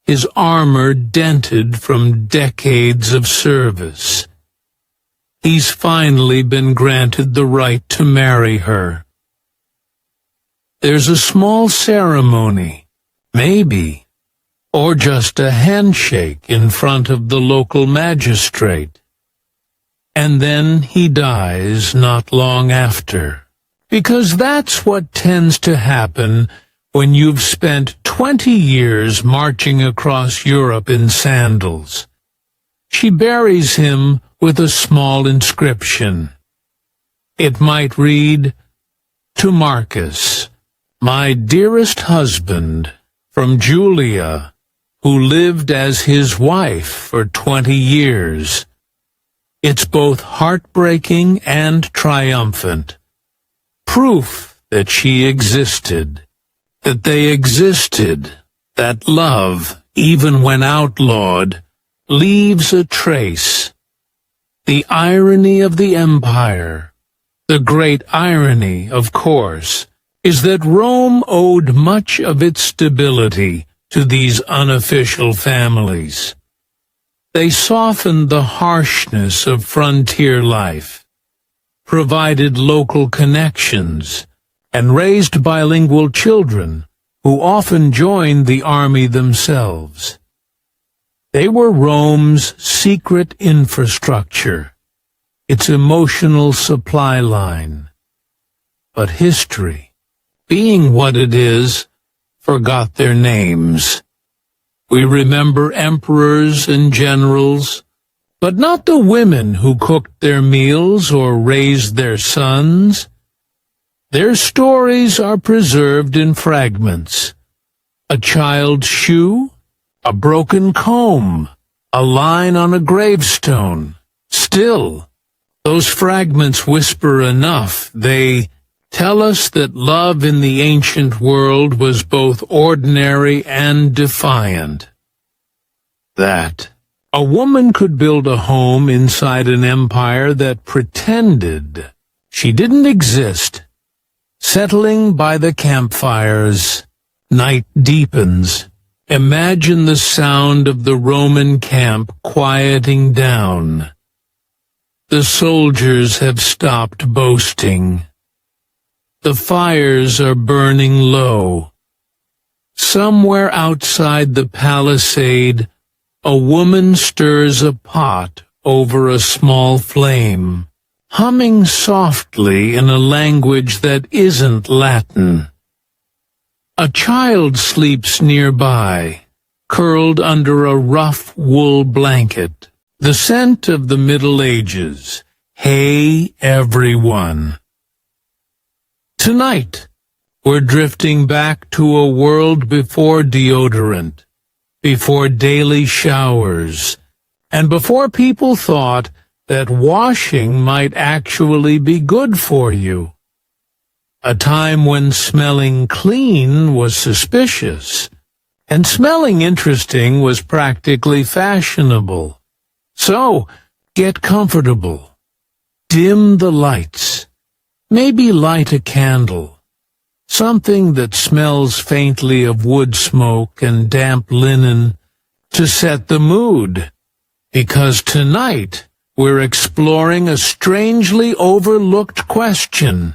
his armor dented from decades of service. He's finally been granted the right to marry her. There's a small ceremony, maybe, or just a handshake in front of the local magistrate. And then he dies not long after. Because that's what tends to happen when you've spent 20 years marching across Europe in sandals. She buries him with a small inscription. It might read, "To Marcus, my dearest husband, from Julia, who lived as his wife for 20 years. It's both heartbreaking and triumphant. Proof that she existed, that they existed, that love, even when outlawed, leaves a trace. The irony of the empire, the great irony, of course, is that Rome owed much of its stability to these unofficial families. They softened the harshness of frontier life, provided local connections, and raised bilingual children who often joined the army themselves. They were Rome's secret infrastructure, its emotional supply line. But history, being what it is, forgot their names. We remember emperors and generals, but not the women who cooked their meals or raised their sons. Their stories are preserved in fragments. A child's shoe, a broken comb, a line on a gravestone. Still, those fragments whisper enough. They tell us that love in the ancient world was both ordinary and defiant. That a woman could build a home inside an empire that pretended she didn't exist. Settling by the campfires, night deepens. Imagine the sound of the Roman camp quieting down. The soldiers have stopped boasting. The fires are burning low. Somewhere outside the palisade, a woman stirs a pot over a small flame, humming softly in a language that isn't Latin. A child sleeps nearby, curled under a rough wool blanket, the scent of the Middle Ages. Hey, everyone. Tonight, we're drifting back to a world before deodorant, before daily showers, and before people thought that washing might actually be good for you. A time when smelling clean was suspicious, and smelling interesting was practically fashionable. So, get comfortable. Dim the lights. Maybe light a candle, something that smells faintly of wood smoke and damp linen to set the mood, because tonight we're exploring a strangely overlooked question.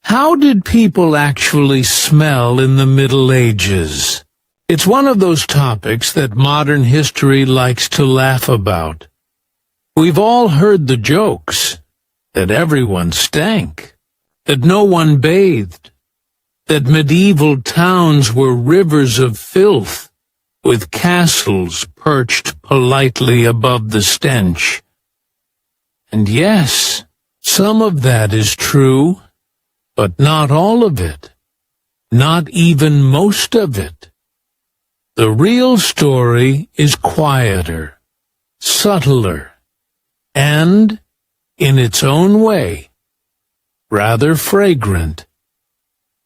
How did people actually smell in the Middle Ages? It's one of those topics that modern history likes to laugh about. We've all heard the jokes that everyone stank, that no one bathed, that medieval towns were rivers of filth, with castles perched politely above the stench. And yes, some of that is true, but not all of it, not even most of it. The real story is quieter, subtler, and, in its own way, rather fragrant.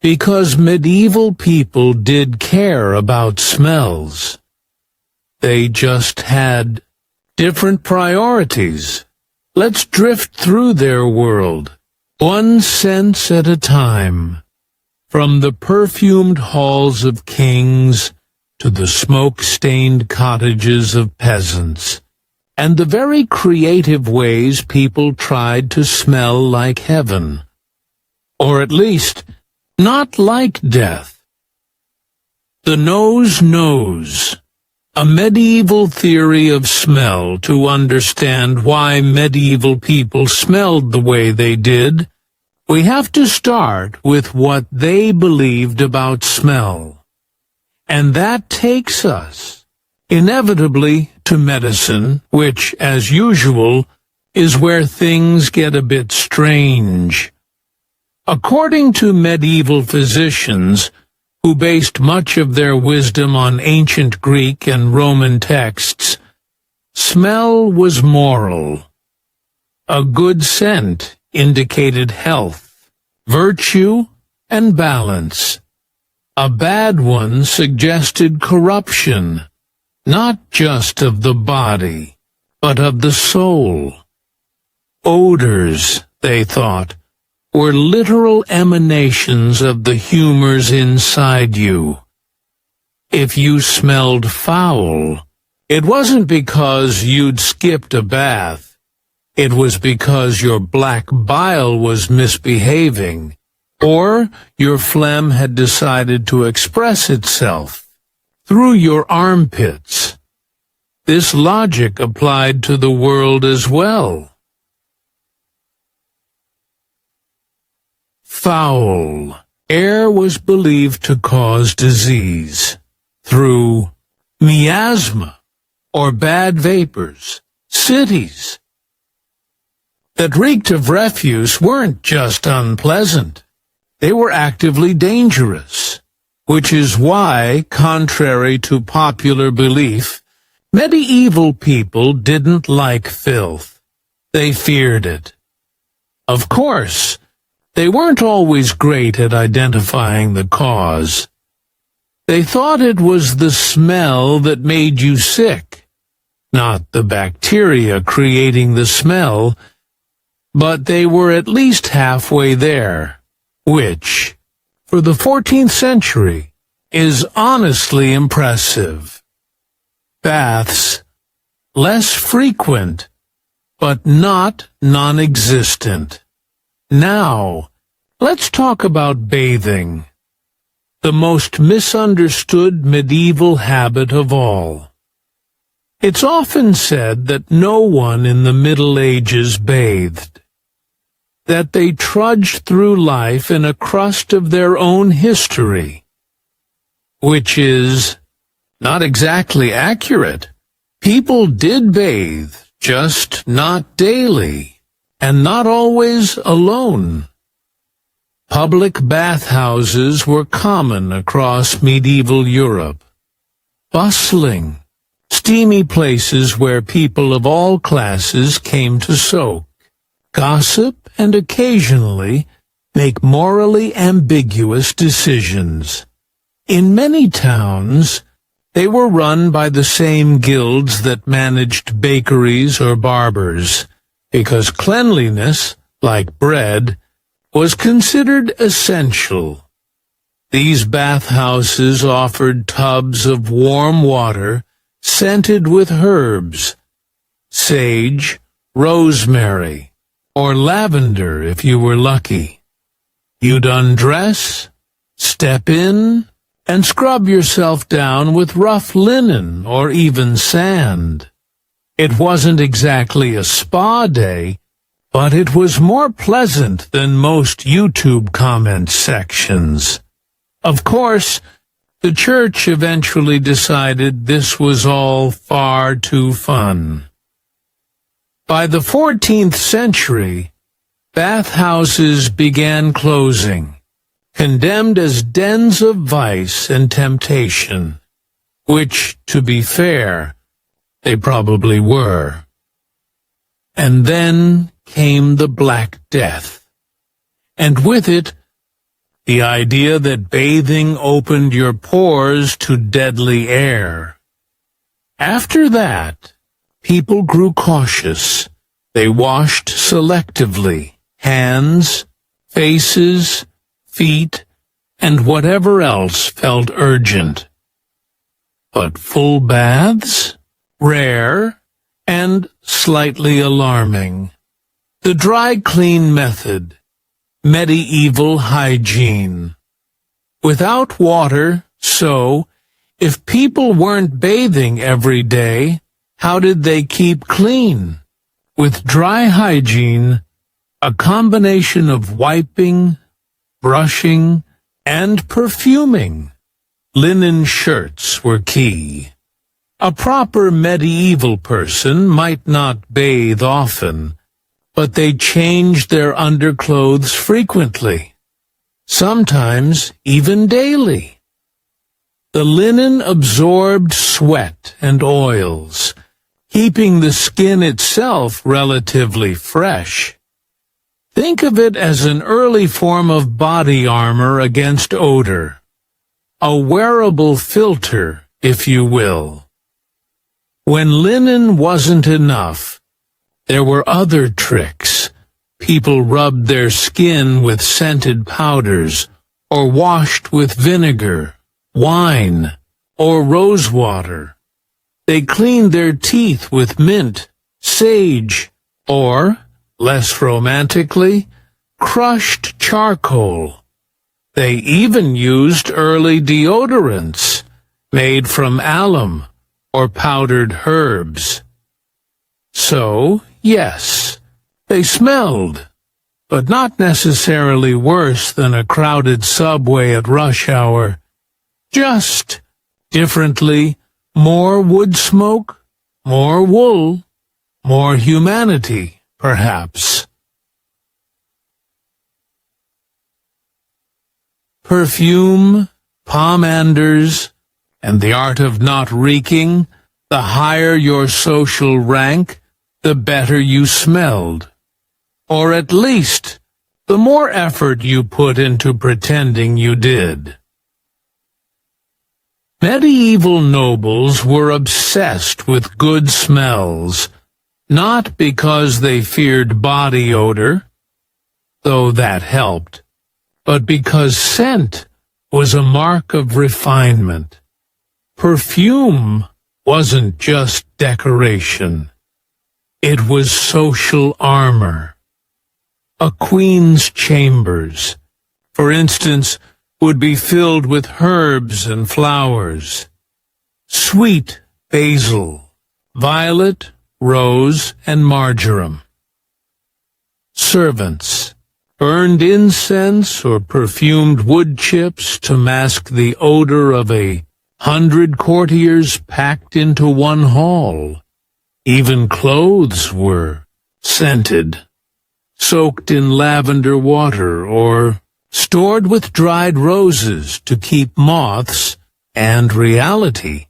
Because medieval people did care about smells. They just had different priorities. Let's drift through their world, one sense at a time, from the perfumed halls of kings to the smoke-stained cottages of peasants, and the very creative ways people tried to smell like heaven, or at least not like death. The nose knows, a medieval theory of smell to understand why medieval people smelled the way they did. We have to start with what they believed about smell. And that takes us, inevitably, to medicine, which, as usual, is where things get a bit strange. According to medieval physicians, who based much of their wisdom on ancient Greek and Roman texts, smell was moral. A good scent indicated health, virtue, and balance. A bad one suggested corruption, not just of the body, but of the soul. Odors, they thought, were literal emanations of the humors inside you. If you smelled foul, it wasn't because you'd skipped a bath. It was because your black bile was misbehaving, or your phlegm had decided to express itself through your armpits. This logic applied to the world as well. Foul. Air was believed to cause disease through miasma or bad vapors. Cities that reeked of refuse weren't just unpleasant. They were actively dangerous, which is why, contrary to popular belief, medieval people didn't like filth. They feared it. Of course, they weren't always great at identifying the cause. They thought it was the smell that made you sick, not the bacteria creating the smell, but they were at least halfway there, which, for the 14th century, is honestly impressive. Baths, less frequent, but not non-existent. Now, let's talk about bathing, the most misunderstood medieval habit of all. It's often said that no one in the Middle Ages bathed, that they trudged through life in a crust of their own history, which is not exactly accurate. People did bathe, just not daily. And not always alone. Public bathhouses were common across medieval Europe. Bustling, steamy places where people of all classes came to soak, gossip, and occasionally make morally ambiguous decisions. In many towns, they were run by the same guilds that managed bakeries or barbers, because cleanliness, like bread, was considered essential. These bathhouses offered tubs of warm water scented with herbs, sage, rosemary, or lavender if you were lucky. You'd undress, step in, and scrub yourself down with rough linen or even sand. It wasn't exactly a spa day, but it was more pleasant than most YouTube comment sections. Of course, the church eventually decided this was all far too fun. By the 14th century, bathhouses began closing, condemned as dens of vice and temptation, which, to be fair, they probably were. And then came the Black Death, and with it, the idea that bathing opened your pores to deadly air. After that, people grew cautious. They washed selectively, hands, faces, feet, and whatever else felt urgent. But full baths? Rare and slightly alarming. The dry clean method. Medieval hygiene. Without water, so, if people weren't bathing every day, how did they keep clean? With dry hygiene, a combination of wiping, brushing, and perfuming. Linen shirts were key. A proper medieval person might not bathe often, but they changed their underclothes frequently, sometimes even daily. The linen absorbed sweat and oils, keeping the skin itself relatively fresh. Think of it as an early form of body armor against odor, a wearable filter, if you will. When linen wasn't enough, there were other tricks. People rubbed their skin with scented powders, or washed with vinegar, wine, or rose water. They cleaned their teeth with mint, sage, or, less romantically, crushed charcoal. They even used early deodorants, made from alum, or powdered herbs. So, yes, they smelled, but not necessarily worse than a crowded subway at rush hour. Just differently, more wood smoke, more wool, more humanity, perhaps. Perfume, pomanders, and the art of not reeking. The higher your social rank, the better you smelled. Or at least, the more effort you put into pretending you did. Medieval nobles were obsessed with good smells, not because they feared body odor, though that helped, but because scent was a mark of refinement. Perfume wasn't just decoration. It was social armor. A queen's chambers, for instance, would be filled with herbs and flowers. Sweet basil, violet, rose, and marjoram. Servants, burned incense or perfumed wood chips to mask the odor of 100 courtiers packed into one hall. Even clothes were scented, soaked in lavender water, or stored with dried roses to keep moths and reality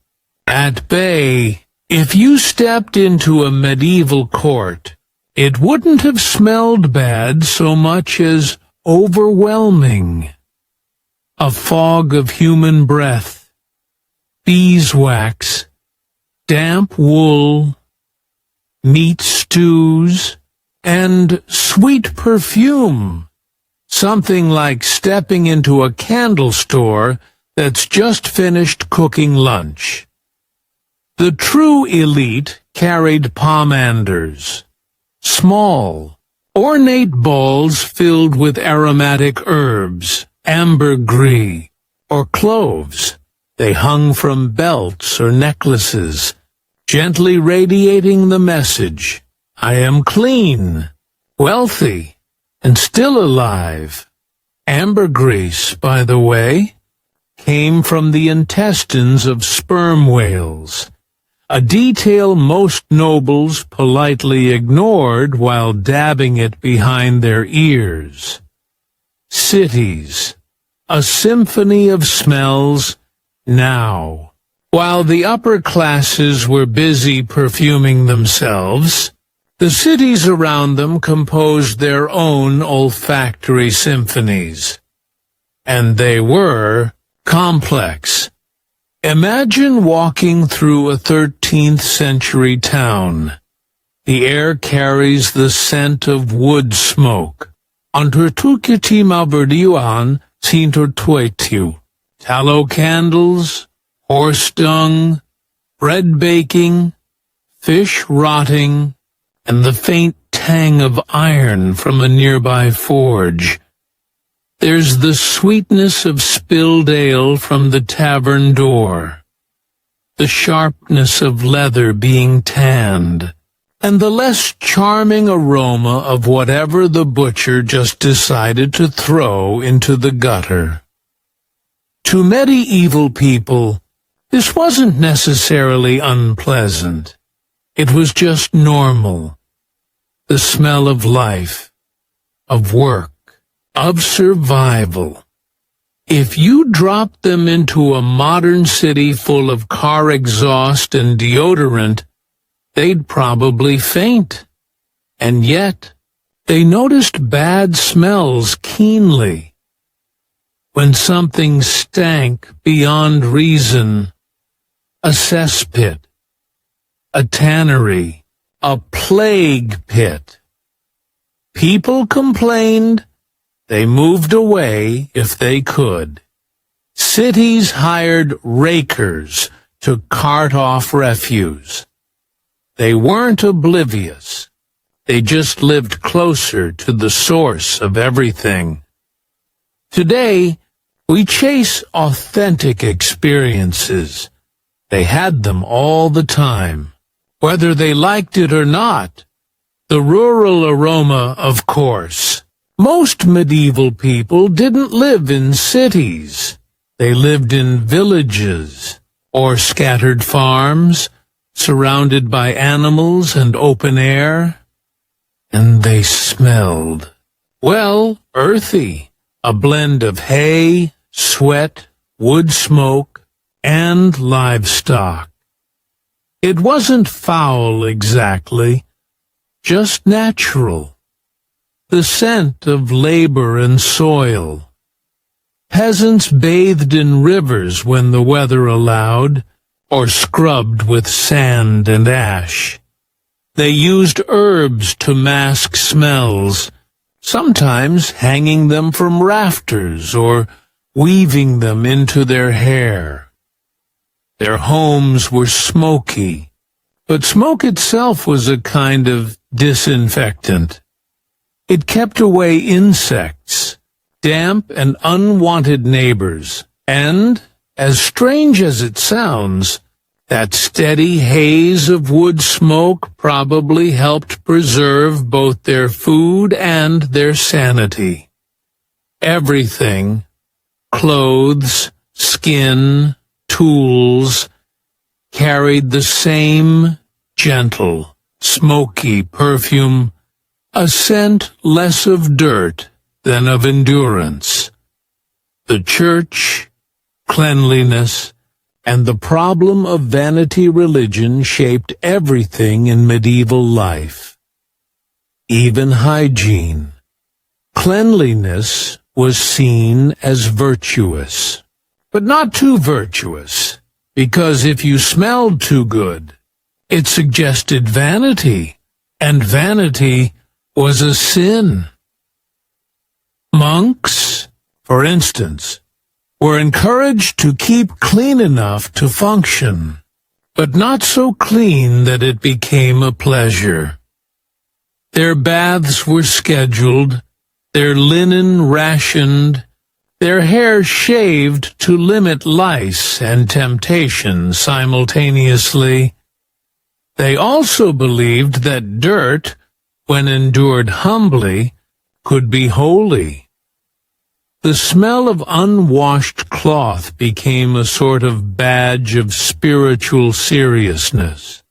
at bay. If you stepped into a medieval court, it wouldn't have smelled bad so much as overwhelming. A fog of human breath, beeswax, damp wool, meat stews, and sweet perfume. something like stepping into a candle store that's just finished cooking lunch. The true elite carried pomanders, small, ornate balls filled with aromatic herbs, ambergris, or cloves. They hung from belts or necklaces, gently radiating the message, "I am clean, wealthy, and still alive." Ambergris, by the way, came from the intestines of sperm whales, a detail most nobles politely ignored while dabbing it behind their ears. Cities, a symphony of smells, now. While the upper classes were busy perfuming themselves, the cities around them composed their own olfactory symphonies. And they were complex. Imagine walking through a 13th century town. The air carries the scent of wood smoke. Anturtukiti maverdiuan sinturtuetu. Tallow candles, horse dung, bread baking, fish rotting, and the faint tang of iron from a nearby forge. There's the sweetness of spilled ale from the tavern door, the sharpness of leather being tanned, and the less charming aroma of whatever the butcher just decided to throw into the gutter. To medieval people, this wasn't necessarily unpleasant. It was just normal. The smell of life, of work, of survival. If you dropped them into a modern city full of car exhaust and deodorant, they'd probably faint. And yet, they noticed bad smells keenly. When something stank beyond reason, a cesspit, a tannery, a plague pit. People complained. They moved away if they could. Cities hired rakers to cart off refuse. They weren't oblivious. They just lived closer to the source of everything. Today, we chase authentic experiences. They had them all the time, whether they liked it or not. The rural aroma, of course. Most medieval people didn't live in cities. They lived in villages or scattered farms, surrounded by animals and open air. And they smelled, well, earthy, a blend of hay, sweat, wood smoke, and livestock. It wasn't foul exactly, just natural. The scent of labor and soil. Peasants bathed in rivers when the weather allowed, or scrubbed with sand and ash. They used herbs to mask smells, sometimes hanging them from rafters or weaving them into their hair. Their homes were smoky, but smoke itself was a kind of disinfectant. It kept away insects, damp and unwanted neighbors, and, as strange as it sounds, that steady haze of wood smoke probably helped preserve both their food and their sanity. Everything, clothes, skin, tools, carried the same gentle, smoky perfume, a scent less of dirt than of endurance. The church, cleanliness, and the problem of vanity religion shaped everything in medieval life. Even hygiene. Cleanliness was seen as virtuous, but not too virtuous, because if you smelled too good, it suggested vanity, and vanity was a sin. Monks, for instance, were encouraged to keep clean enough to function, but not so clean that it became a pleasure. Their baths were scheduled, their linen rationed, their hair shaved to limit lice and temptation simultaneously. They also believed that dirt, when endured humbly, could be holy. The smell of unwashed cloth became a sort of badge of spiritual seriousness,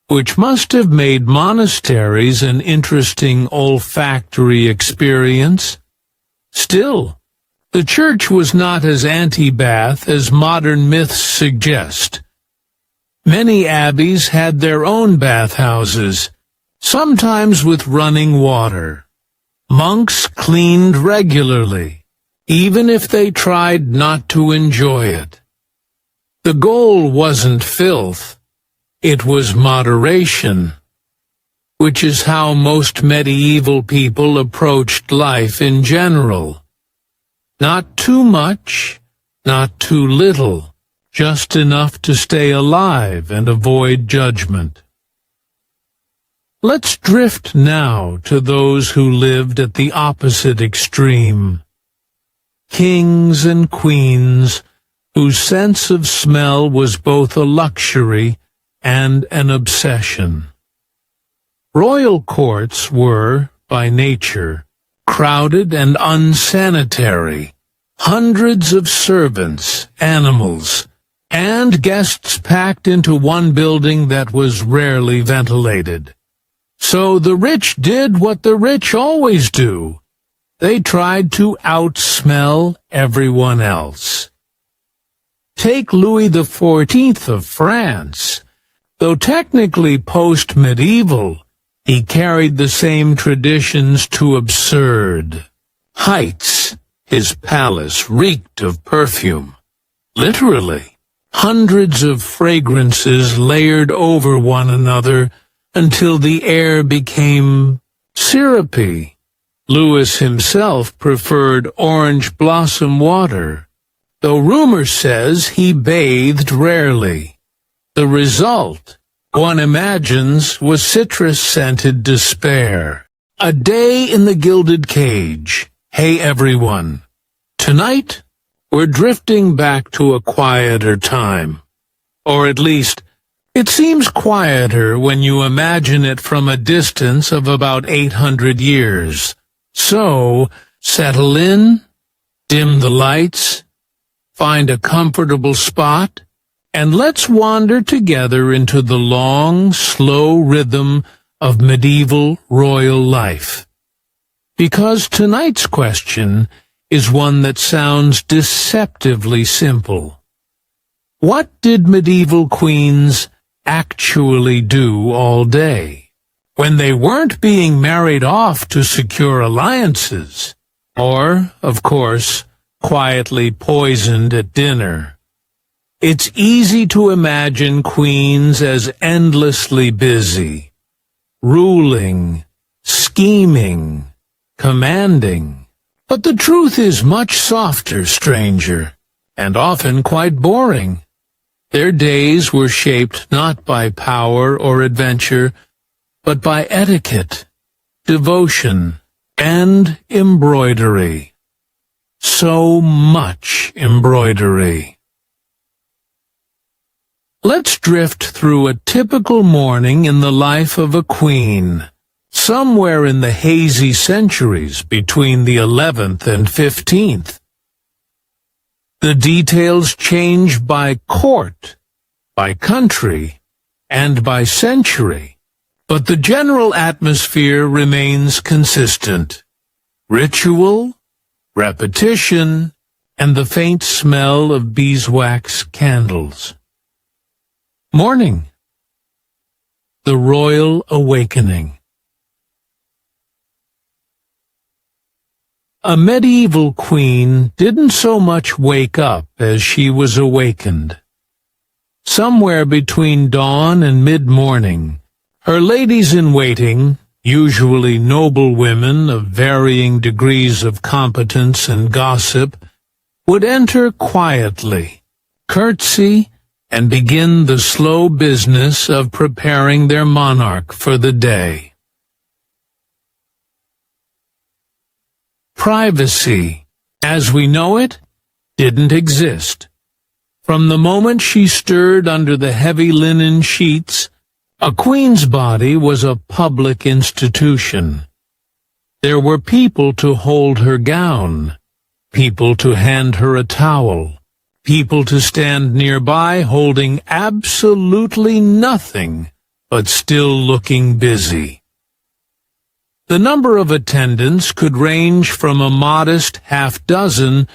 which must have made monasteries an interesting olfactory experience. Still, the church was not as anti-bath as modern myths suggest. Many abbeys had their own bathhouses, sometimes with running water. Monks cleaned regularly, even if they tried not to enjoy it. The goal wasn't filth, it was moderation, which is how most medieval people approached life in general. Not too much, not too little, just enough to stay alive and avoid judgment. Let's drift now to those who lived at the opposite extreme. Kings and queens, whose sense of smell was both a luxury and an obsession. Royal courts were, by nature, crowded and unsanitary. Hundreds of servants, animals, and guests packed into one building that was rarely ventilated. So the rich did what the rich always do. They tried to outsmell everyone else. Take Louis XIV of France. Though technically post-medieval, he carried the same traditions to absurd heights. His palace reeked of perfume. Literally, hundreds of fragrances layered over one another until the air became syrupy. Louis himself preferred orange blossom water, though rumor says he bathed rarely. The result, one imagines, was citrus-scented despair. A day in the gilded cage. Hey everyone. Tonight, we're drifting back to a quieter time. Or at least, it seems quieter when you imagine it from a distance of about 800 years. So, settle in, dim the lights, find a comfortable spot, and let's wander together into the long, slow rhythm of medieval royal life. Because tonight's question is one that sounds deceptively simple. What did medieval queens actually do all day, when they weren't being married off to secure alliances, or, of course, quietly poisoned at dinner? It's easy to imagine queens as endlessly busy, ruling, scheming, commanding. But the truth is much softer, stranger, and often quite boring. Their days were shaped not by power or adventure, but by etiquette, devotion, and embroidery. So much embroidery. Let's drift through a typical morning in the life of a queen, somewhere in the hazy centuries between the 11th and 15th. The details change by court, by country, and by century, but the general atmosphere remains consistent. Ritual, repetition, and the faint smell of beeswax candles. Morning. The Royal Awakening. A medieval queen didn't so much wake up as she was awakened. Somewhere between dawn and mid-morning, her ladies-in-waiting, usually noble women of varying degrees of competence and gossip, would enter quietly, curtsy, and begin the slow business of preparing their monarch for the day. Privacy, as we know it, didn't exist. From the moment she stirred under the heavy linen sheets, a queen's body was a public institution. There were people to hold her gown, people to hand her a towel, people to stand nearby holding absolutely nothing, but still looking busy. The number of attendants could range from a modest half-dozen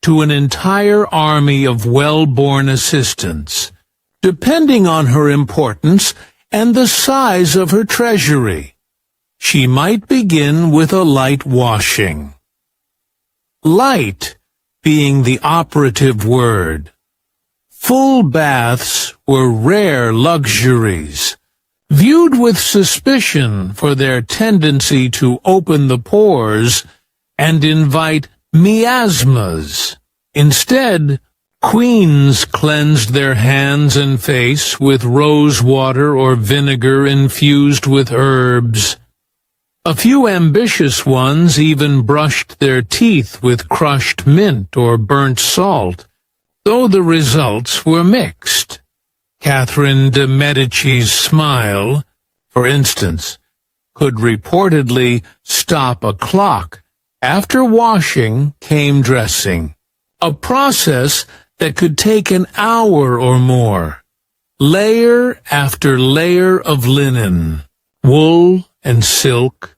to an entire army of well-born assistants, depending on her importance and the size of her treasury. She might begin with a light washing. Light being the operative word. Full baths were rare luxuries, viewed with suspicion for their tendency to open the pores and invite miasmas. Instead, queens cleansed their hands and face with rose water or vinegar infused with herbs. A few ambitious ones even brushed their teeth with crushed mint or burnt salt, though the results were mixed. Catherine de' Medici's smile, for instance, could reportedly stop a clock. After washing came dressing, a process that could take an hour or more. Layer after layer of linen, wool and silk,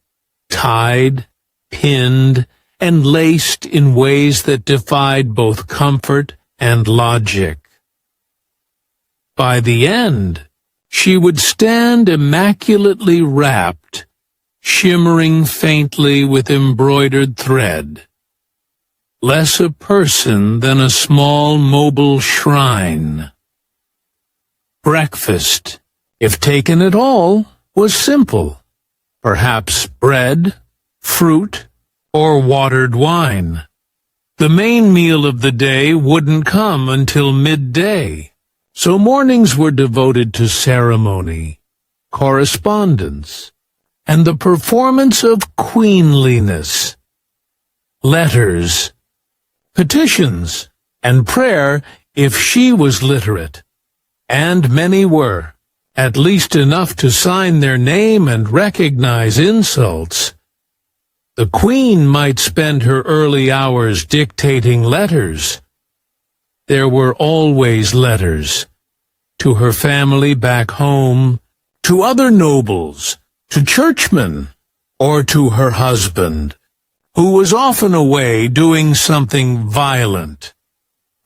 tied, pinned, and laced in ways that defied both comfort and logic. By the end, she would stand immaculately wrapped, shimmering faintly with embroidered thread. Less a person than a small mobile shrine. Breakfast, if taken at all, was simple. Perhaps bread, fruit, or watered wine. The main meal of the day wouldn't come until midday. So mornings were devoted to ceremony, correspondence, and the performance of queenliness. Letters, petitions, and prayer if she was literate. And many were, at least enough to sign their name and recognize insults. The queen might spend her early hours dictating letters. There were always letters, to her family back home, to other nobles, to churchmen, or to her husband, who was often away doing something violent.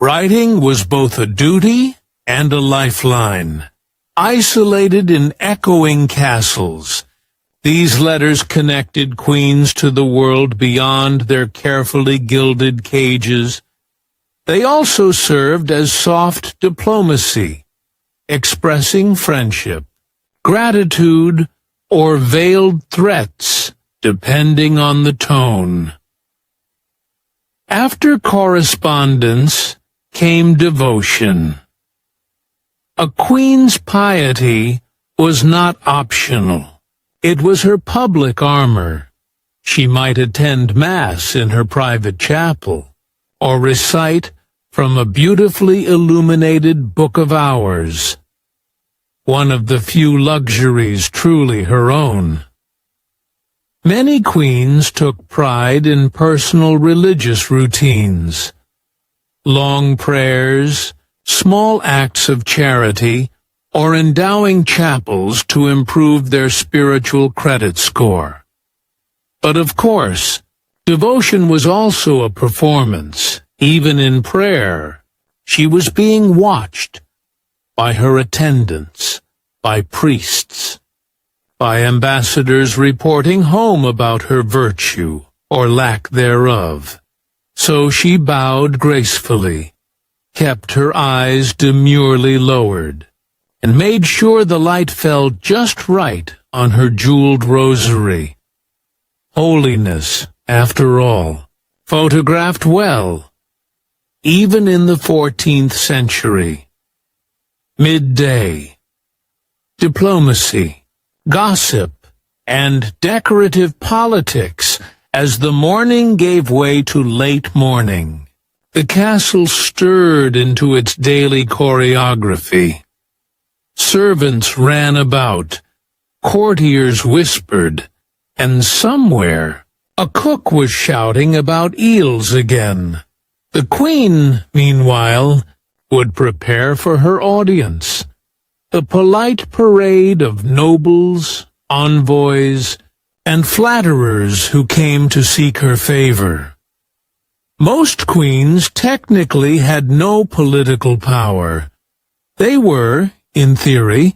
Writing was both a duty and a lifeline. Isolated in echoing castles, these letters connected queens to the world beyond their carefully gilded cages. They also served as soft diplomacy, expressing friendship, gratitude, or veiled threats, depending on the tone. After correspondence came devotion. A queen's piety was not optional. It was her public armor. She might attend Mass in her private chapel, or recite from a beautifully illuminated Book of Hours, one of the few luxuries truly her own. Many queens took pride in personal religious routines, long prayers, small acts of charity, or endowing chapels to improve their spiritual credit score. But of course, devotion was also a performance. Even in prayer, she was being watched by her attendants, by priests, by ambassadors reporting home about her virtue or lack thereof. So she bowed gracefully, kept her eyes demurely lowered, and made sure the light fell just right on her jeweled rosary. Holiness, after all, photographed well, even in the 14th century. Midday. Diplomacy, gossip, and decorative politics as the morning gave way to late morning. The castle stirred into its daily choreography. Servants ran about, courtiers whispered, and somewhere a cook was shouting about eels again. The queen, meanwhile, would prepare for her audience. The polite parade of nobles, envoys, and flatterers who came to seek her favor. Most queens technically had no political power. They were, in theory,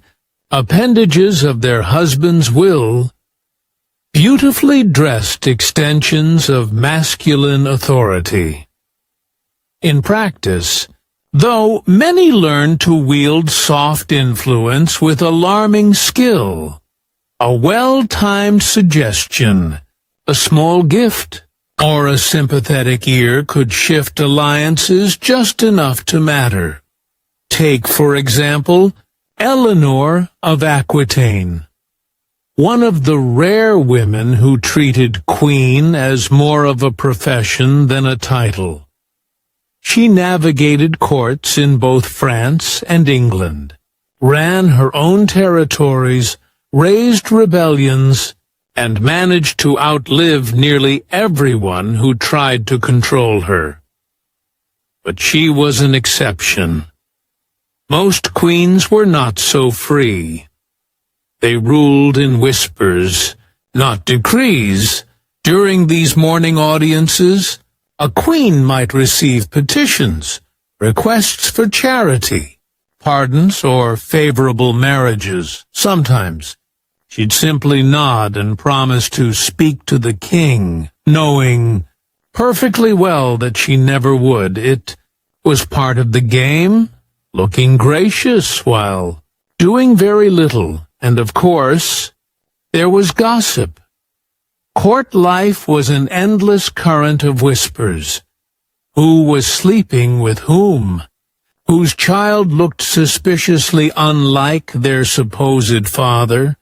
appendages of their husband's will, beautifully dressed extensions of masculine authority. In practice, though, many learned to wield soft influence with alarming skill. A well-timed suggestion, a small gift, or a sympathetic ear could shift alliances just enough to matter. Take, for example, Eleanor of Aquitaine, one of the rare women who treated queen as more of a profession than a title. She navigated courts in both France and England, ran her own territories, raised rebellions, and managed to outlive nearly everyone who tried to control her. But she was an exception. Most queens were not so free. They ruled in whispers, not decrees. During these morning audiences, a queen might receive petitions, requests for charity, pardons, or favorable marriages. Sometimes she'd simply nod and promise to speak to the king, knowing perfectly well that she never would. It was part of the game, looking gracious while doing very little. And of course, there was gossip. Court life was an endless current of whispers. Who was sleeping with whom? Whose child looked suspiciously unlike their supposed father?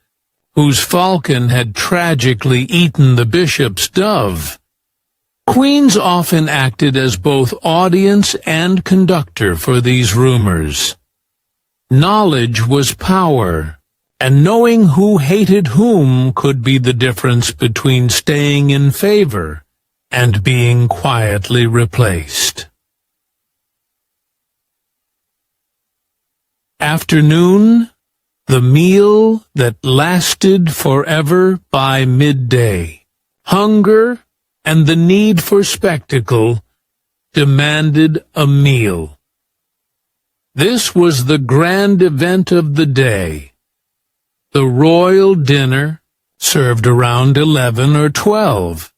Whose falcon had tragically eaten the bishop's dove? Queens often acted as both audience and conductor for these rumors. Knowledge was power, and knowing who hated whom could be the difference between staying in favor and being quietly replaced. Afternoon. The meal that lasted forever by midday. Hunger and the need for spectacle demanded a meal. This was the grand event of the day. The royal dinner, served around 11 or 12.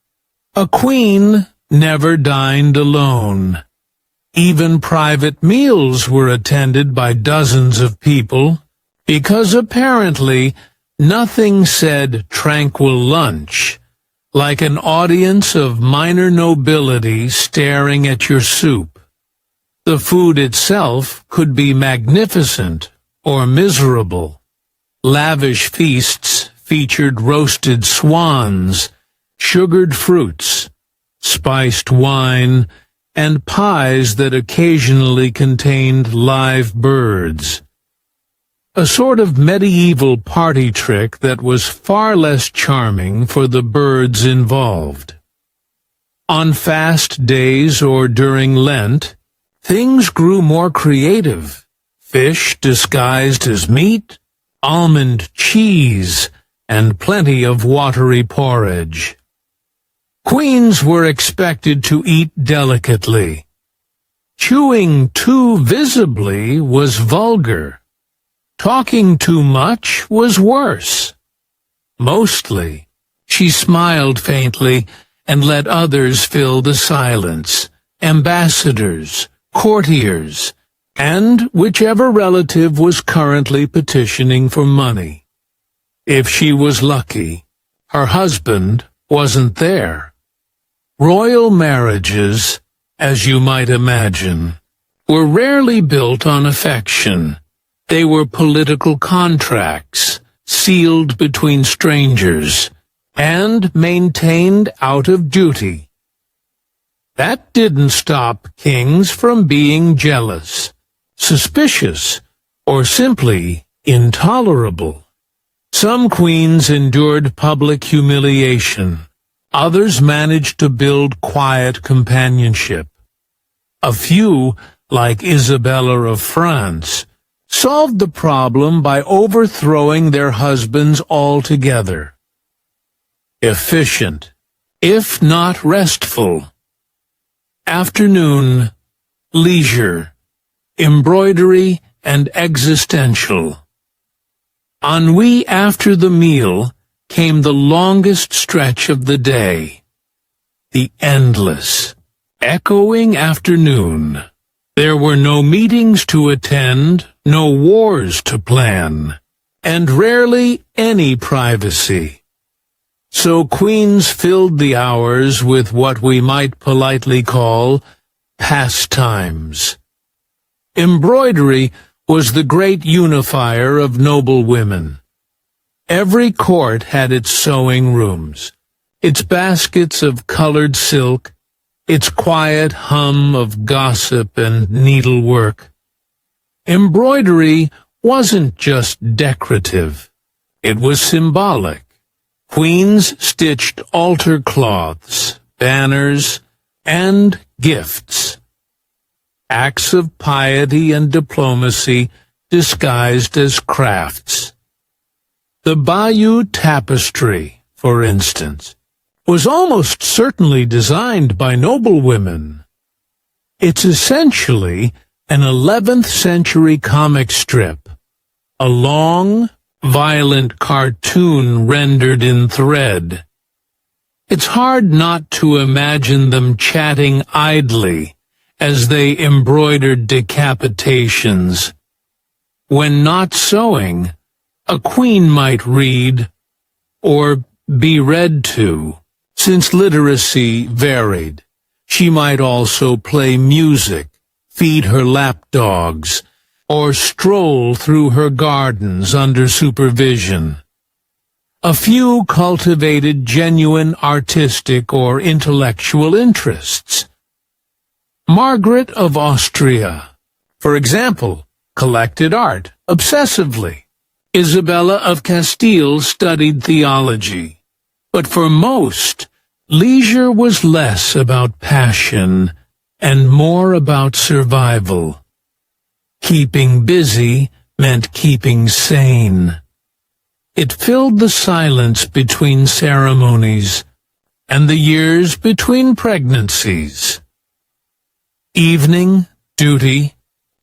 A queen never dined alone. Even private meals were attended by dozens of people, because apparently nothing said tranquil lunch like an audience of minor nobility staring at your soup. The food itself could be magnificent or miserable. Lavish feasts featured roasted swans, sugared fruits, spiced wine, and pies that occasionally contained live birds. A sort of medieval party trick that was far less charming for the birds involved. On fast days or during Lent, things grew more creative. Fish disguised as meat, almond cheese, and plenty of watery porridge. Queens were expected to eat delicately. Chewing too visibly was vulgar. Talking too much was worse. Mostly, she smiled faintly and let others fill the silence, ambassadors, courtiers, and whichever relative was currently petitioning for money. If she was lucky, her husband wasn't there. Royal marriages, as you might imagine, were rarely built on affection. They were political contracts, sealed between strangers, and maintained out of duty. That didn't stop kings from being jealous, suspicious, or simply intolerable. Some queens endured public humiliation. Others managed to build quiet companionship. A few, like Isabella of France, solved the problem by overthrowing their husbands altogether. Efficient, if not restful. Afternoon, leisure, embroidery, and existential. Ennui after the meal came the longest stretch of the day. The endless, echoing afternoon. There were no meetings to attend, no wars to plan, and rarely any privacy. So queens filled the hours with what we might politely call pastimes. Embroidery was the great unifier of noble women. Every court had its sewing rooms, its baskets of colored silk, its quiet hum of gossip and needlework. Embroidery wasn't just decorative, it was symbolic. Queens stitched altar cloths, banners, and gifts. Acts of piety and diplomacy disguised as crafts. The Bayeux tapestry, for instance, was almost certainly designed by noblewomen. It's essentially an 11th century comic strip, a long, violent cartoon rendered in thread. It's hard not to imagine them chatting idly as they embroidered decapitations. When not sewing, a queen might read, or be read to. Since literacy varied, she might also play music, feed her lapdogs, or stroll through her gardens under supervision. A few cultivated genuine artistic or intellectual interests. Margaret of Austria, for example, collected art obsessively. Isabella of Castile studied theology. But for most, leisure was less about passion and more about survival. Keeping busy meant keeping sane. It filled the silence between ceremonies and the years between pregnancies. Evening, duty,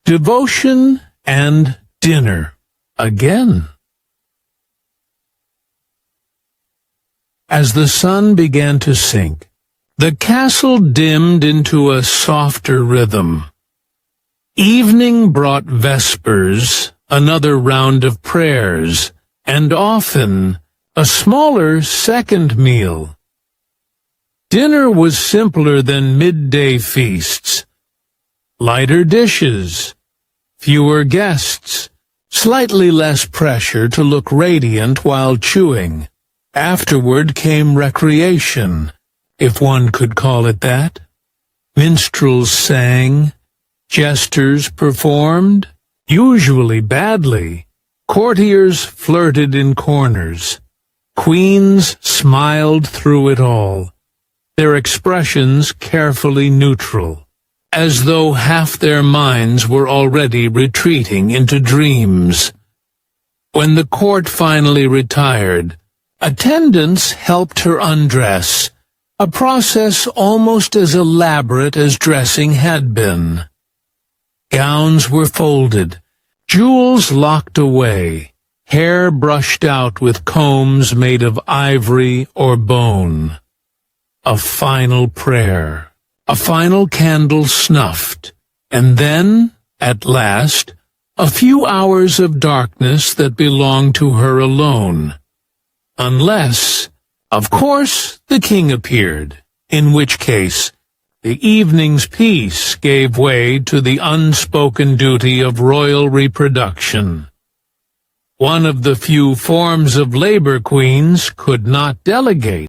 devotion, and dinner again. As the sun began to sink, the castle dimmed into a softer rhythm. Evening brought vespers, another round of prayers, and often a smaller second meal. Dinner was simpler than midday feasts. Lighter dishes, fewer guests, slightly less pressure to look radiant while chewing. Afterward came recreation, if one could call it that. Minstrels sang, jesters performed, usually badly. Courtiers flirted in corners. Queens smiled through it all, their expressions carefully neutral, as though half their minds were already retreating into dreams. When the court finally retired, attendants helped her undress, a process almost as elaborate as dressing had been. Gowns were folded, jewels locked away, hair brushed out with combs made of ivory or bone. A final prayer, a final candle snuffed, and then, at last, a few hours of darkness that belonged to her alone. Unless, of course, the king appeared, in which case the evening's peace gave way to the unspoken duty of royal reproduction. One of the few forms of labor queens could not delegate.